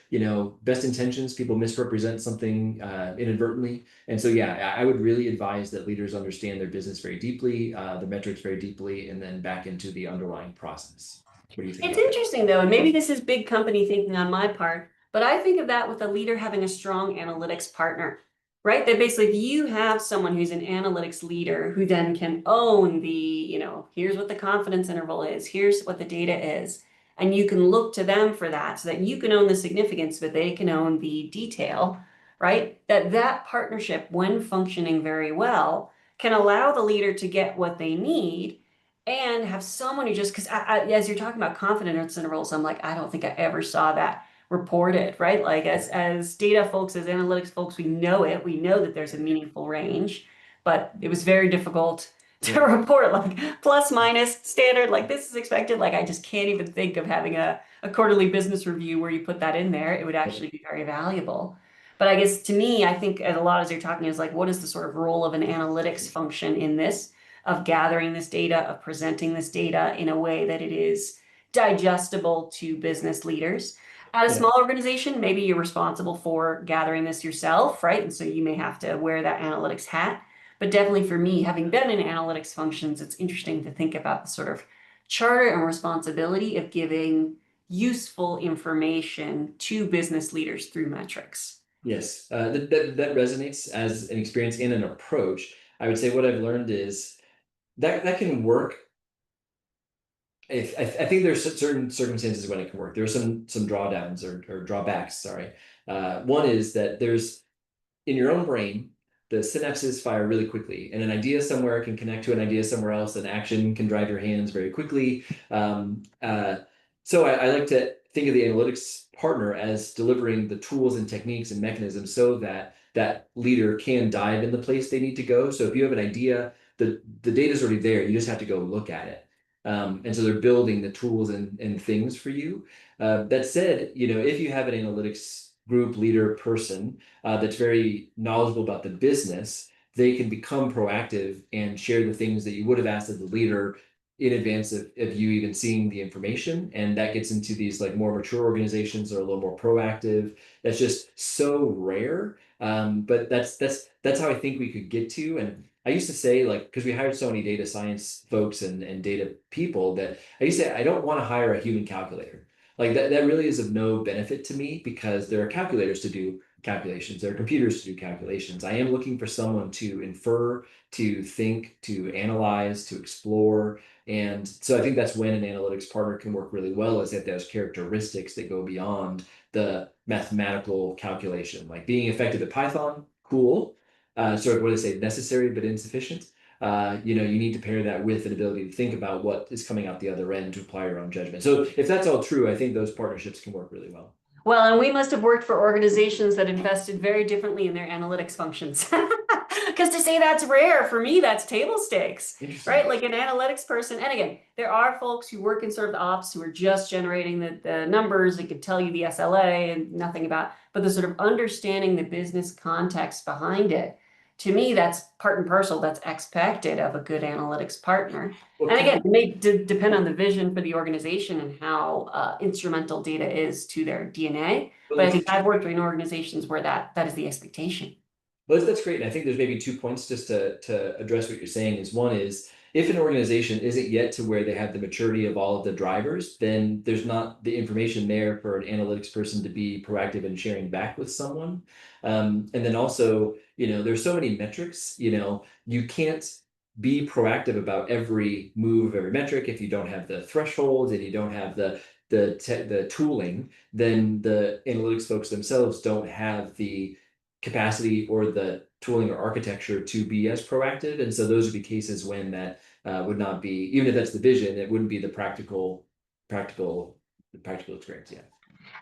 best intentions, people misrepresent something inadvertently. And so, yeah, I would really advise that leaders understand their business very deeply, the metrics very deeply, and then back into the underlying process. What do you think It's about that? interesting though, and maybe this is big company thinking on my part, but I think of that with a leader having a strong analytics partner, right? That basically if you have someone who's an analytics leader who then can own here's what the confidence interval is, here's what the data is, and you can look to them for that so that you can own the significance, but they can own the detail, right? That partnership, when functioning very well, can allow the leader to get what they need and have someone who just, because as you're talking about confidence intervals, I'm like, I don't think I ever saw that reported, right? Like as data folks, as analytics folks, we know it. We know that there's a meaningful range, but it was very difficult to report like plus minus standard, like this is expected. Like I just can't even think of having a quarterly business review where you put that in there. It would actually be very valuable. But I guess to me, I think as a lot as you're talking is like, what is the sort of role of an analytics function in this? Of gathering this data, of presenting this data in a way that it is digestible to business leaders. At a Yeah. small organization, maybe you're responsible for gathering this yourself, right? And so you may have to wear that analytics hat. But definitely for me, having been in analytics functions, it's interesting to think about the sort of charter and responsibility of giving useful information to business leaders through metrics. Yes, that resonates as an experience and an approach. I would say what I've learned is that can work. If I think there's certain circumstances when it can work. There are some drawdowns or drawbacks. Sorry. One is that there's in your own brain, the synapses fire really quickly, and an idea somewhere can connect to an idea somewhere else. An action can drive your hands very quickly. So I like to think of the analytics partner as delivering the tools and techniques and mechanisms so that that leader can dive in the place they need to go. So if you have an idea, the data is already there. You just have to go look at it. And so they're building the tools and things for you. That said, if you have an analytics group leader person that's very knowledgeable about the business, they can become proactive and share the things that you would have asked of the leader in advance of you even seeing the information. And that gets into these like more mature organizations that are a little more proactive. That's just so rare. But that's how I think we could get to. And I used to say, like, because we hired so many data science folks and data people, that I used to say I don't want to hire a human calculator. Like that really is of no benefit to me because there are calculators to do calculations, there are computers to do calculations. I am looking for someone to infer, to think, to analyze, to explore. And so I think that's when an analytics partner can work really well, is that there's characteristics that go beyond the mathematical calculation. Like being effective at Python, cool. Sort of what do they say, necessary but insufficient. You need to pair that with an ability to think about what is coming out the other end to apply your own judgment. So if that's all true, I think those partnerships can work really well. Well, and we must have worked for organizations that invested very differently in their analytics functions. Because to say that's rare, for me, that's table stakes, right? Interesting. Like an analytics person. And again, there are folks who work in sort of the ops who are just generating the numbers and could tell you the SLA and nothing about, but the sort of understanding the business context behind it. To me, that's part and parcel, that's expected of a good analytics partner. Well, And can again, I, it may depend on the vision for the organization and how instrumental data is to their DNA. well, But I there's think two. I've worked in organizations where that is the expectation. Well, that's great. And I think there's maybe 2 points just to address what you're saying is one is if an organization isn't yet to where they have the maturity of all of the drivers, then there's not the information there for an analytics person to be proactive in sharing back with someone. And then also, there's so many metrics, you can't be proactive about every move of every metric if you don't have the thresholds and you don't have the tooling, then the analytics folks themselves don't have the capacity or the tooling or architecture to be as proactive. And so those would be cases when that would not be, even if that's the vision, it wouldn't be the practical, practical experience. Yeah.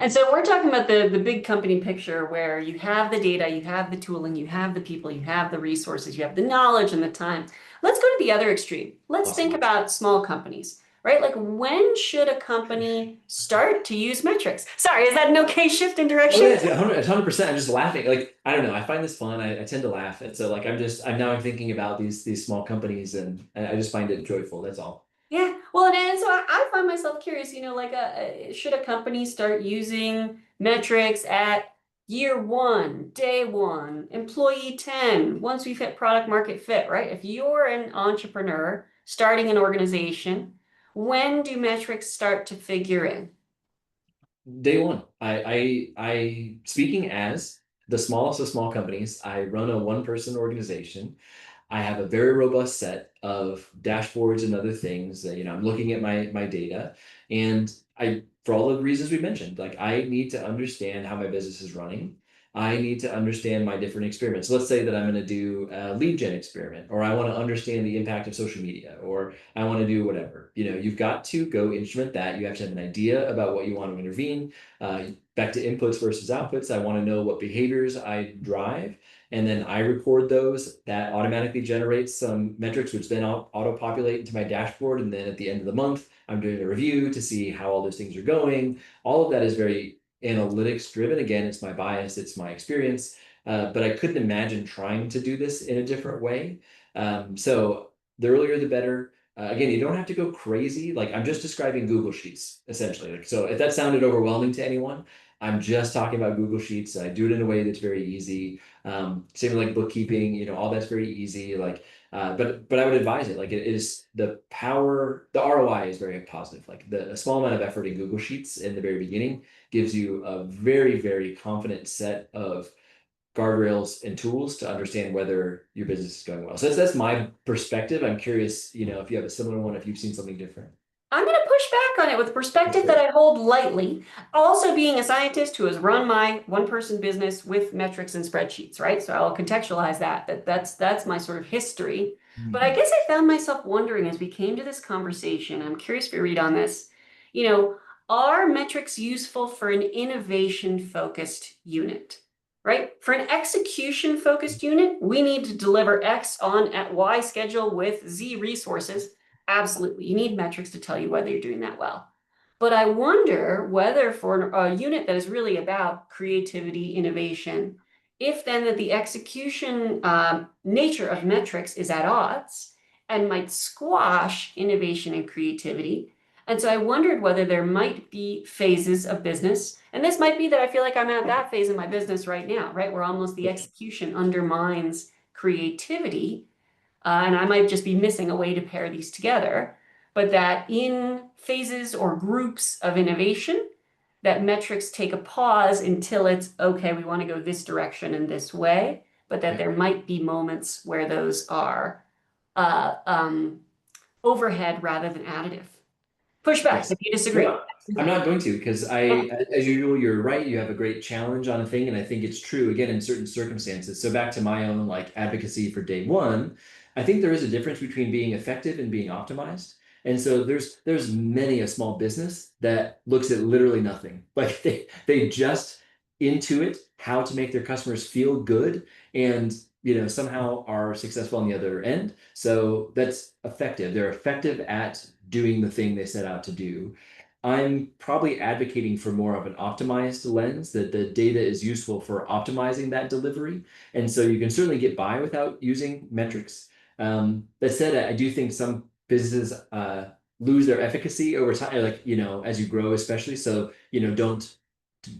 And so we're talking about the big company picture where you have the data, you have the tooling, you have the people, you have the resources, you have the knowledge and the time. Let's go to the other extreme. Let's think Awesome. about small companies, right? Like when should a company start to use metrics? Sorry, is that an okay shift in Oh yeah, direction? it's 100%. I'm just laughing. Like, I don't know. I find this fun. I tend to laugh. And so like, I'm thinking about these small companies and I just find it joyful. That's all. Yeah, well, and so I find myself curious, like, should a company start using metrics at year one, day one, employee 10, once we've hit product market fit, right? If you're an entrepreneur starting an organization, when do metrics start to figure in? Day one, speaking as the smallest of small companies, I run a one-person organization. I have a very robust set of dashboards and other things that, I'm looking at my data and for all the reasons we mentioned, like I need to understand how my business is running. I need to understand my different experiments. Let's say that I'm going to do a lead gen experiment, or I want to understand the impact of social media, or I want to do whatever. You've got to go instrument that. You have to have an idea about what you want to intervene. Back to inputs versus outputs. I want to know what behaviors I drive and then I record those. That automatically generates some metrics, which then auto-populate into my dashboard. And then at the end of the month, I'm doing a review to see how all those things are going. All of that is very analytics driven. Again, it's my bias, it's my experience. But I couldn't imagine trying to do this in a different way. So the earlier the better. again, you don't have to go crazy. Like I'm just describing Google Sheets essentially. Like, so if that sounded overwhelming to anyone, I'm just talking about Google Sheets. I do it in a way that's very easy. Same with like bookkeeping, all that's very easy. Like, but I would advise it. Like it is the power, the ROI is very positive. Like a small amount of effort in Google Sheets in the very beginning gives you a very, very confident set of guardrails and tools to understand whether your business is going well. So that's my perspective. I'm curious, if you have a similar one, if you've seen something different. I'm going to push back on it with a That's perspective that great. I hold lightly. Also, being a scientist who has run my one-person business with metrics and spreadsheets, right? So I'll contextualize that's my sort of history. But I Mhm. guess I found myself wondering as we came to this conversation, I'm curious for your read on this, you know, are metrics useful for an innovation-focused unit? Right? For an execution-focused unit, we need to deliver X on at Y schedule with Z resources. Absolutely. You need metrics to tell you whether you're doing that well. But I wonder whether for a unit that is really about creativity, innovation, if then that the execution nature of metrics is at odds and might squash innovation and creativity. And so I wondered whether there might be phases of business, and this might be that I feel like I'm at that phase in my business right now, right? Where almost the execution undermines creativity, and I might just be missing a way to pair these together, but that in phases or groups of innovation, that metrics take a pause until it's okay, we want to go this direction and this way, but that Yeah. there might be moments where those are uh, um, overhead rather than additive. Pushback Yes. if you disagree. No, I'm not going to because as usual, you're right. You have a great challenge on a thing, and I think it's true again in certain circumstances. So back to my own like advocacy for day one, I think there is a difference between being effective and being optimized. And so there's many a small business that looks at literally nothing. Like they just intuit how to make their customers feel good and somehow are successful on the other end. So that's effective. They're effective at doing the thing they set out to do. I'm probably advocating for more of an optimized lens, that the data is useful for optimizing that delivery. And so you can certainly get by without using metrics. That said, I do think some businesses lose their efficacy over time, like, as you grow, especially. So, don't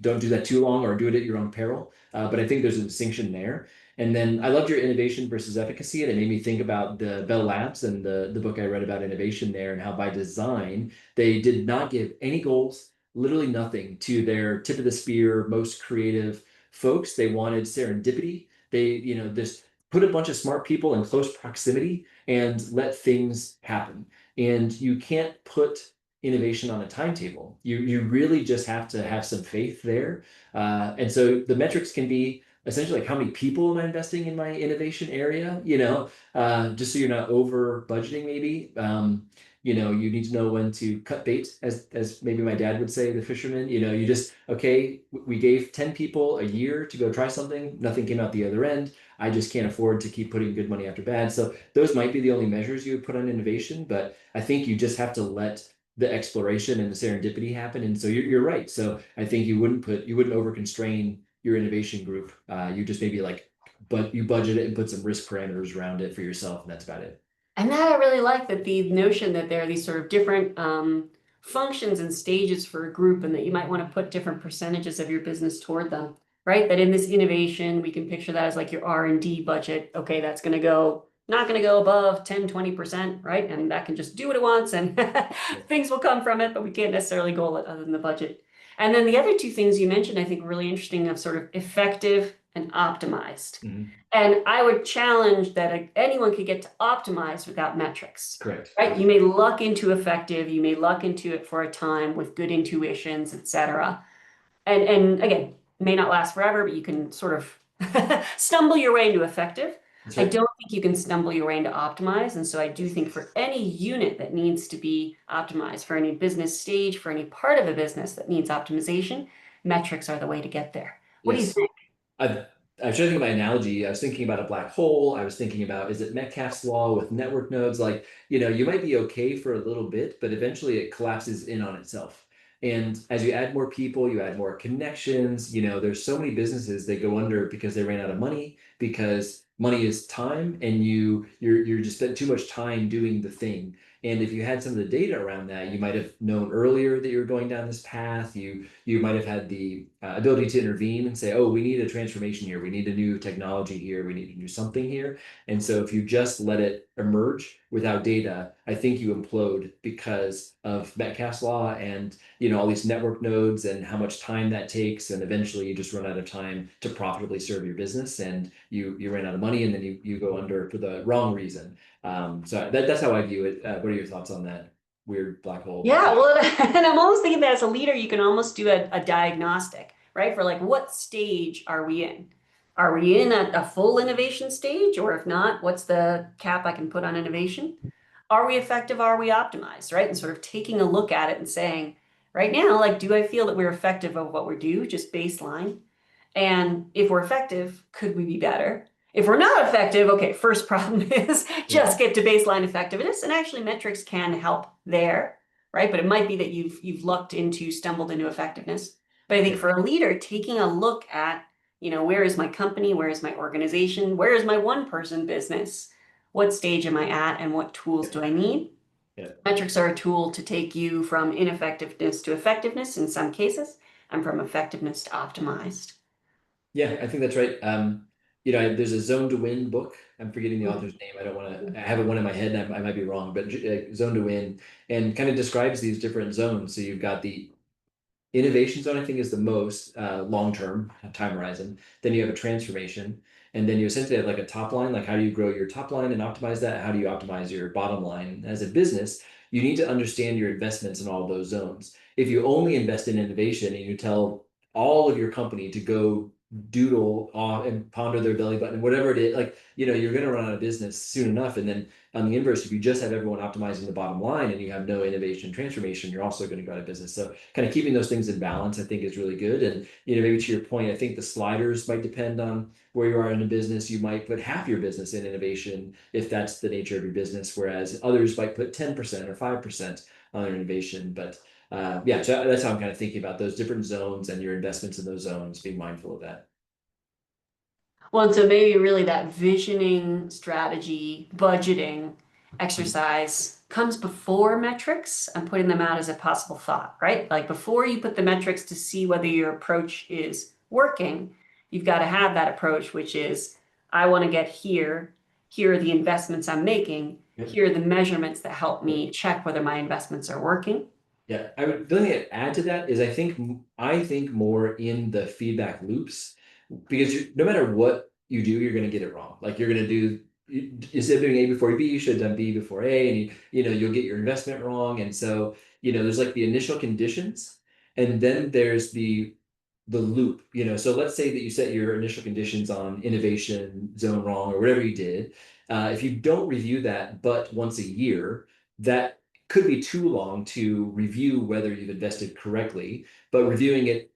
do that too long or do it at your own peril. But I think there's a distinction there. And then I loved your innovation versus efficacy, and it made me think about the Bell Labs and the book I read about innovation there, and how by design they did not give any goals, literally nothing, to their tip of the spear, most creative folks. They wanted serendipity. They, just put a bunch of smart people in close proximity and let things happen. And you can't put innovation on a timetable. You really just have to have some faith there. And so the metrics can be essentially like how many people am I investing in my innovation area, just so you're not over budgeting maybe. You need to know when to cut bait, as maybe my dad would say, the fisherman. You just, okay, we gave 10 people a year to go try something, nothing came out the other end. I just can't afford to keep putting good money after bad. So those might be the only measures you would put on innovation, but I think you just have to let the exploration and the serendipity happen. And so you're right. So I think you wouldn't over constrain your innovation group. You just maybe like, but you budget it and put some risk parameters around it for yourself, and that's about it. And that I really like, that the notion that there are these sort of different functions and stages for a group, and that you might want to put different percentages of your business toward them, right? That in this innovation, we can picture that as like your R&D budget. Okay, that's going to go, not going to go above 10, 20%, right? And that can just do what it wants and things will come from it, but we can't necessarily goal it other than the budget. And then the other two things you mentioned, I think really interesting, of sort of effective and optimized. Mhm. And I would challenge that anyone could get to optimize without metrics, Correct. right? You may luck into effective, you may luck into it for a time with good intuitions, etc. And again, may not last forever, but you can sort of stumble your way into effective. That's I right. don't think you can stumble your way into optimize. And so I do think for any unit that needs to be optimized, for any business stage, for any part of a business that needs optimization, metrics are the way to get there. What do you Yes. think? I I was trying to think of my analogy. I was thinking about a black hole. I was thinking about, is it Metcalfe's law with network nodes? Like, you might be okay for a little bit, but eventually it collapses in on itself. And as you add more people, you add more connections. There's so many businesses that go under because they ran out of money, because money is time, and you're just spent too much time doing the thing. And if you had some of the data around that, you might have known earlier that you were going down this path. You might have had the ability to intervene and say, oh, we need a transformation here. We need a new technology here. We need to do something here. And so if you just let it emerge without data, I think you implode because of Metcalfe's law and all these network nodes and how much time that takes. And eventually you just run out of time to profitably serve your business and you ran out of money and then you go under for the wrong reason. So that's how I view it. What are your thoughts on that weird black hole Yeah, vision? well, and I'm almost thinking that as a leader, you can almost do a diagnostic, right? For like, what stage are we in? Are we in a full innovation stage? Or if not, what's the cap I can put on innovation? Are we effective? Are we optimized, right? And sort of taking a look at it and saying, right now, like, do I feel that we're effective of what we're due, just baseline? And if we're effective, could we be better? If we're not effective, okay, first problem is Yeah, just get to baseline effectiveness. And actually metrics can help there, right? But it might be that you've lucked into, stumbled into effectiveness. But I think yeah, for a leader, taking a look at, where is my company? Where is my organization? Where is my one person business? What stage am I at and what tools do I need? yeah. Metrics are a tool to take you from ineffectiveness to effectiveness in some cases, and from effectiveness to optimized. Yeah, I think that's right. There's a Zone to Win book. I'm forgetting the author's name. I don't want to. I have one in my head, and I might be wrong, but Zone to Win, and kind of describes these different zones. So you've got the innovation zone, I think, is the most long-term time horizon. Then you have a transformation, and then you essentially have like a top line, like how do you grow your top line and optimize that? How do you optimize your bottom line? As a business, you need to understand your investments in all those zones. If you only invest in innovation and you tell all of your company to go doodle and ponder their belly button, whatever it is, like, you're going to run out of business soon enough. And then on the inverse, if you just have everyone optimizing the bottom line and you have no innovation transformation, you're also going to go out of business. So kind of keeping those things in balance, I think, is really good. And maybe to your point, I think the sliders might depend on where you are in a business. You might put half your business in innovation if that's the nature of your business, whereas others might put 10% or 5% on their innovation. But yeah, so that's how I'm kind of thinking about those different zones and your investments in those zones, being mindful of that. Well, and so maybe really that visioning, strategy, budgeting Mhm. exercise comes before metrics and putting them out as a possible thought, right? Like before you put the metrics to see whether your approach is working, you've got to have that approach, which is, I want to get here. Here are the investments I'm making. Yep. Here are the measurements that help me check whether my investments are working. Yeah, the only thing I'd add to that is I think more in the feedback loops because no matter what you do, you're going to get it wrong. Like you're going to do instead of doing A before B, you should have done B before A, and you'll get your investment wrong. And so there's like the initial conditions, and then there's the loop. So let's say that you set your initial conditions on innovation zone wrong or whatever you did. If you don't review that but once a year, that could be too long to review whether you've invested correctly, but reviewing it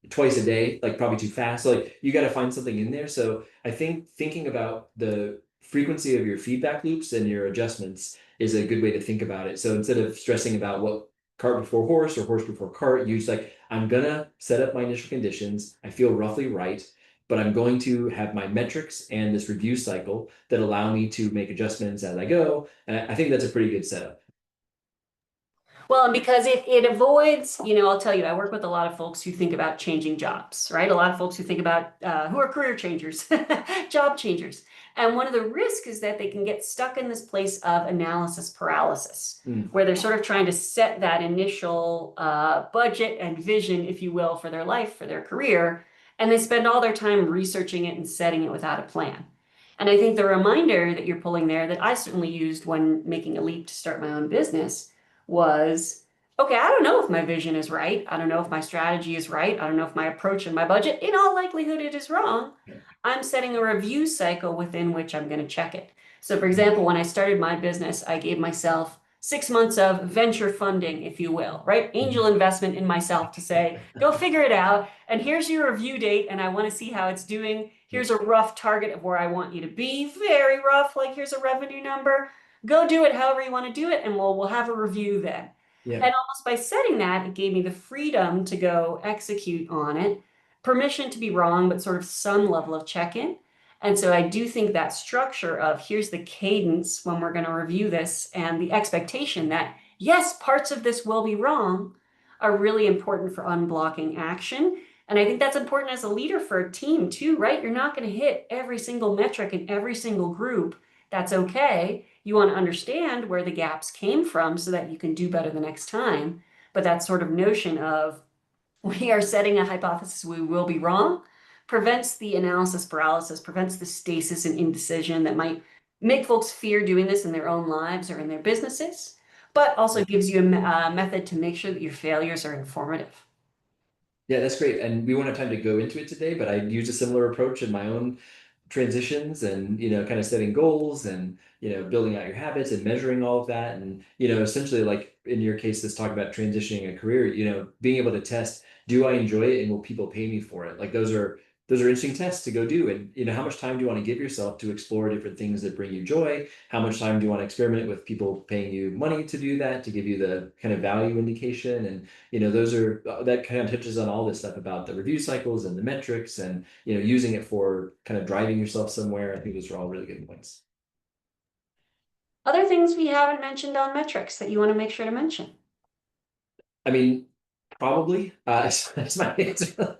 twice a day, like probably too fast. So, like you got to find something in there. So I think thinking about the frequency of your feedback loops and your adjustments is a good way to think about it. So instead of stressing about what cart before horse or horse before cart, you just like, I'm gonna set up my initial conditions. I feel roughly right, but I'm going to have my metrics and this review cycle that allow me to make adjustments as I go. And I think that's a pretty good setup. Well, and because it avoids, I'll tell you, I work with a lot of folks who think about changing jobs, right? A lot of folks who think about who are career changers, job changers. And one of the risks is that they can get stuck in this place of analysis paralysis, Mm, where they're sort of trying to set that initial budget and vision, if you will, for their life, for their career, and they spend all their time researching it and setting it without a plan. And I think the reminder that you're pulling there that I certainly used when making a leap to start my own business was, okay, I don't know if my vision is right. I don't know if my strategy is right. I don't know if my approach and my budget, in all likelihood, it is wrong. yeah, I'm setting a review cycle within which I'm going to check it. So, for mm, example, when I started my business, I gave myself 6 months of venture funding, if you will, right? Angel mhm. investment in myself to say, go figure it out. And here's your review date, and I want to see how it's doing. Yeah, Here's a rough target of where I want you to be. Very rough, like here's a revenue number. Go do it however you want to do it, and we'll have a review then. yeah, And almost by setting that, it gave me the freedom to go execute on it, permission to be wrong, but sort of some level of check-in. And so I do think that structure of here's the cadence when we're going to review this and the expectation that, yes, parts of this will be wrong are really important for unblocking action. And I think that's important as a leader for a team too, right? You're not going to hit every single metric in every single group. That's okay. You want to understand where the gaps came from so that you can do better the next time. But that sort of notion of we are setting a hypothesis we will be wrong prevents the analysis paralysis, prevents the stasis and indecision that might make folks fear doing this in their own lives or in their businesses, but also gives you a method to make sure that your failures are informative. Yeah, that's great. And we won't have time to go into it today, but I use a similar approach in my own transitions and, kind of setting goals and, building out your habits and measuring all of that. And, essentially like in your case, let's talk about transitioning a career, being able to test, do I enjoy it and will people pay me for it? Like those are interesting tests to go do. And, how much time do you want to give yourself to explore different things that bring you joy? How much time do you want to experiment with people paying you money to do that, to give you the kind of value indication? And those are that kind of touches on all this stuff about the review cycles and the metrics and using it for kind of driving yourself somewhere. I think those are all really good points. Other things we haven't mentioned on metrics that you want to make sure to mention. I mean, probably. That's my answer.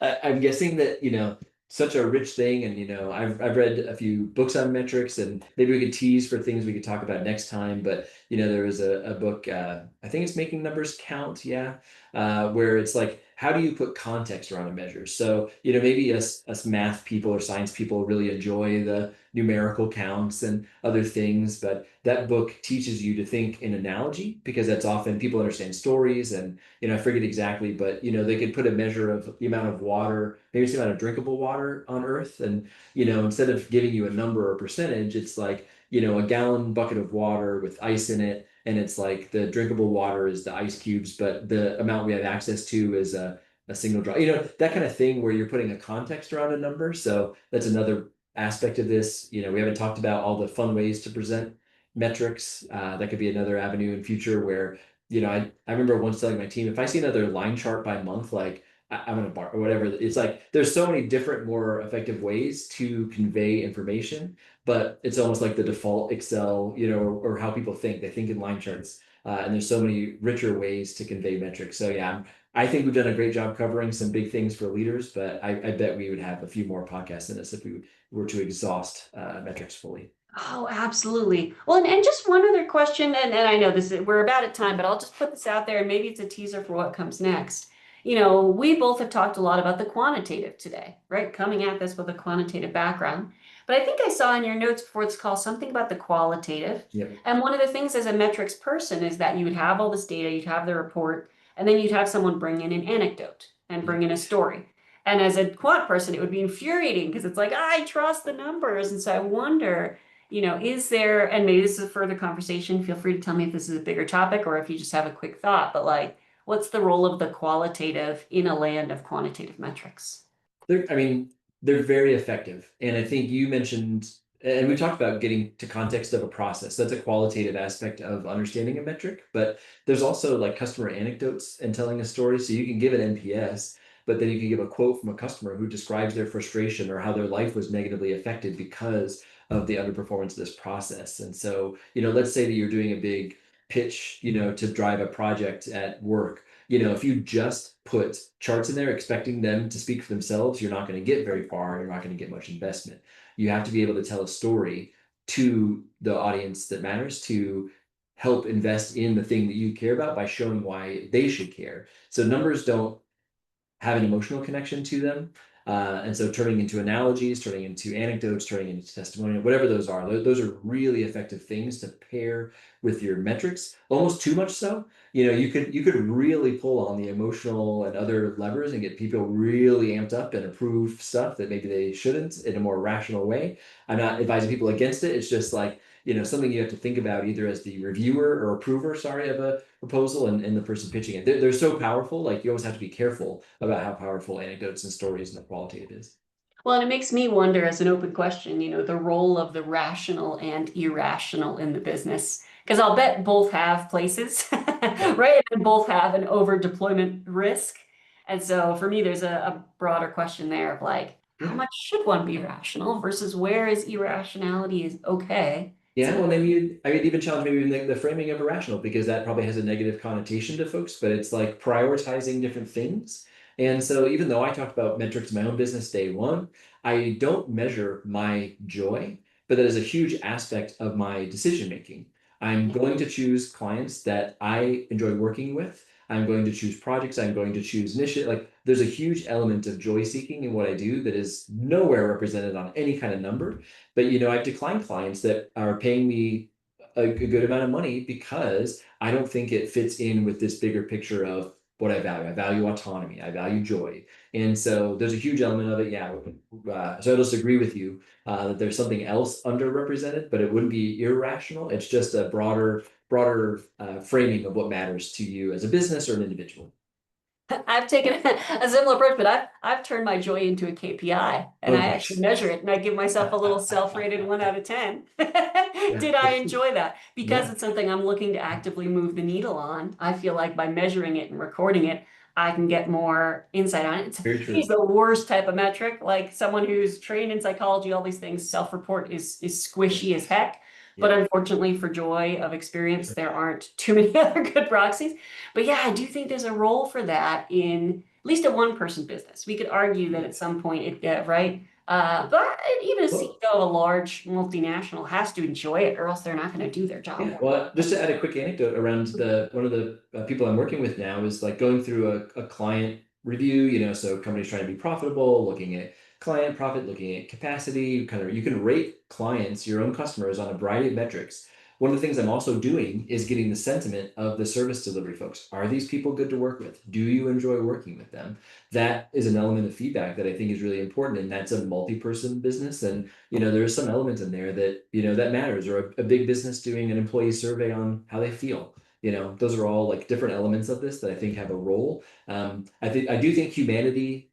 I'm guessing that, such a rich thing. And, I've read a few books on metrics and maybe we could tease for things we could talk about next time. But, there was a book, I think it's Making Numbers Count. Yeah. Where it's like, how do you put context around a measure? So, maybe us math people or science people really enjoy the numerical counts and other things, but that book teaches you to think in analogy because that's often people understand stories and I forget exactly, but they could put a measure of the amount of water, maybe it's the amount of drinkable water on Earth, and instead of giving you a number or percentage, it's like a gallon bucket of water with ice in it, and it's like the drinkable water is the ice cubes, but the amount we have access to is a single drop. That kind of thing where you're putting a context around a number. So that's another aspect of this. We haven't talked about all the fun ways to present metrics. That could be another avenue in future where, I remember once telling my team, if I see another line chart by month, like I'm gonna bar or whatever, it's like there's so many different, more effective ways to convey information, but it's almost like the default Excel, or how people think. They think in line charts. And there's so many richer ways to convey metrics. So yeah, I think we've done a great job covering some big things for leaders, but I bet we would have a few more podcasts in this if we were to exhaust metrics fully. Oh, absolutely. Well, and just one other question, and I know we're about at time, but I'll just put this out there and maybe it's a teaser for what comes next. We both have talked a lot about the quantitative today, right? Coming at this with a quantitative background. But I think I saw in your notes before this call something about the qualitative. Yep. And one of the things as a metrics person is that you would have all this data, you'd have the report, and then you'd have someone bring in an anecdote and bring in a story. And as a quant person, it would be infuriating because it's like, I trust the numbers. And so I wonder, is there, and maybe this is a further conversation, feel free to tell me if this is a bigger topic or if you just have a quick thought, but like, what's the role of the qualitative in a land of quantitative metrics? I mean, they're very effective. And I think you mentioned, and we talked about getting to context of a process. That's a qualitative aspect of understanding a metric, but there's also like customer anecdotes and telling a story. So you can give an NPS, but then you can give a quote from a customer who describes their frustration or how their life was negatively affected because of the underperformance of this process. And so, let's say that you're doing a big pitch, to drive a project at work. If you just put charts in there expecting them to speak for themselves, you're not going to get very far. You're not going to get much investment. You have to be able to tell a story to the audience that matters to help invest in the thing that you care about by showing why they should care. So numbers don't have an emotional connection to them. And so turning into analogies, turning into anecdotes, turning into testimonial, whatever those are, those are really effective things to pair with your metrics, almost too much so. You could really pull on the emotional and other levers and get people really amped up and approve stuff that maybe they shouldn't in a more rational way. I'm not advising people against it. It's just like, something you have to think about either as the reviewer or approver, sorry, of a proposal and the person pitching it. They're so powerful. Like you always have to be careful about how powerful anecdotes and stories and the qualitative is. Well, and it makes me wonder as an open question, the role of the rational and irrational in the business. Because I'll bet both have places, Yeah. right? And both have an over deployment risk. And so for me, there's a broader question there of like, how much should one be rational versus where is irrationality is okay. Yeah, So well, maybe I could even challenge maybe the framing of irrational because that probably has a negative connotation to folks, but it's like prioritizing different things. And so even though I talked about metrics in my own business day one, I don't measure my joy, but that is a huge aspect of my decision making. I'm going to choose clients that I enjoy working with. I'm going to choose projects. I'm going to choose initiative. Like there's a huge element of joy seeking in what I do that is nowhere represented on any kind of number. But I've declined clients that are paying me a good amount of money because I don't think it fits in with this bigger picture of what I value. I value autonomy. I value joy. And so there's a huge element of it. Yeah. So I just agree with you that there's something else underrepresented, but it wouldn't be irrational. It's just a broader framing of what matters to you as a business or an individual. I've taken a similar approach, but I've turned my joy into a KPI and Oh, I actually nice. measure it and I give myself a little self-rated 1 out of 10. Yeah. Did I enjoy that? Because Yeah. it's something I'm looking to actively move the needle on. I feel like by measuring it and recording it, I can get more insight on it. Very It's true. the worst type of metric. Like someone who's trained in psychology, all these things, self-report is squishy as heck. But Yeah. unfortunately, for joy of experience, there aren't too many other good proxies. But yeah, I do think there's a role for that in at least a one-person business. We could argue that at some point right? But even a Well, CEO of a large multinational has to enjoy it, or else they're not going to do their job yeah, well. well, just to add a quick anecdote around the one of the people I'm working with now is like going through a client review, so companies trying to be profitable, looking at client profit, looking at capacity, kind of you can rate clients, your own customers on a variety of metrics. One of the things I'm also doing is getting the sentiment of the service delivery folks. Are these people good to work with? Do you enjoy working with them? That is an element of feedback that I think is really important, and that's a multi-person business. And there's some elements in there that, that matters, or a big business doing an employee survey on how they feel. Those are all like different elements of this that I think have a role. I do think humanity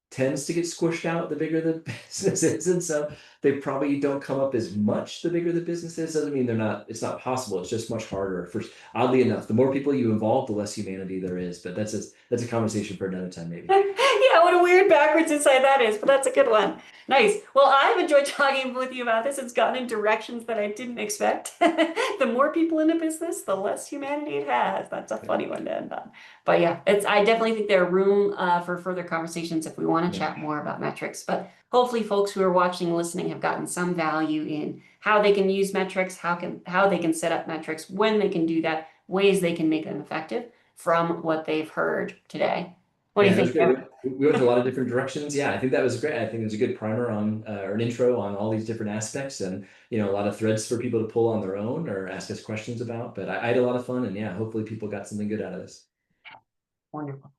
tends to get squished out the bigger the business is. And so they probably don't come up as much the bigger the business is. Doesn't mean it's not possible. It's just much harder. Oddly enough, the more people you involve, the less humanity there is. But that's a conversation for another time, maybe. Yeah, what a weird backwards insight that is, but that's a good one. Nice. Well, I've enjoyed talking with you about this. It's gotten in directions that I didn't expect. The more people in a business, the less humanity it has. That's a Yeah. funny one to end on. But yeah, I definitely think there's room for further conversations if we want to Yeah. chat more about metrics. But hopefully folks who are watching and listening have gotten some value in how they can use metrics, how they can set up metrics, when they can do that, ways they can make them effective from what they've heard today. What do you Yeah, that was think, great. Kevin? We went to a lot of different directions. Yeah, I think that was great. I think it was a good primer on or an intro on all these different aspects, and a lot of threads for people to pull on their own or ask us questions about. But I had a lot of fun, and yeah, hopefully people got something good out of this. Wonderful.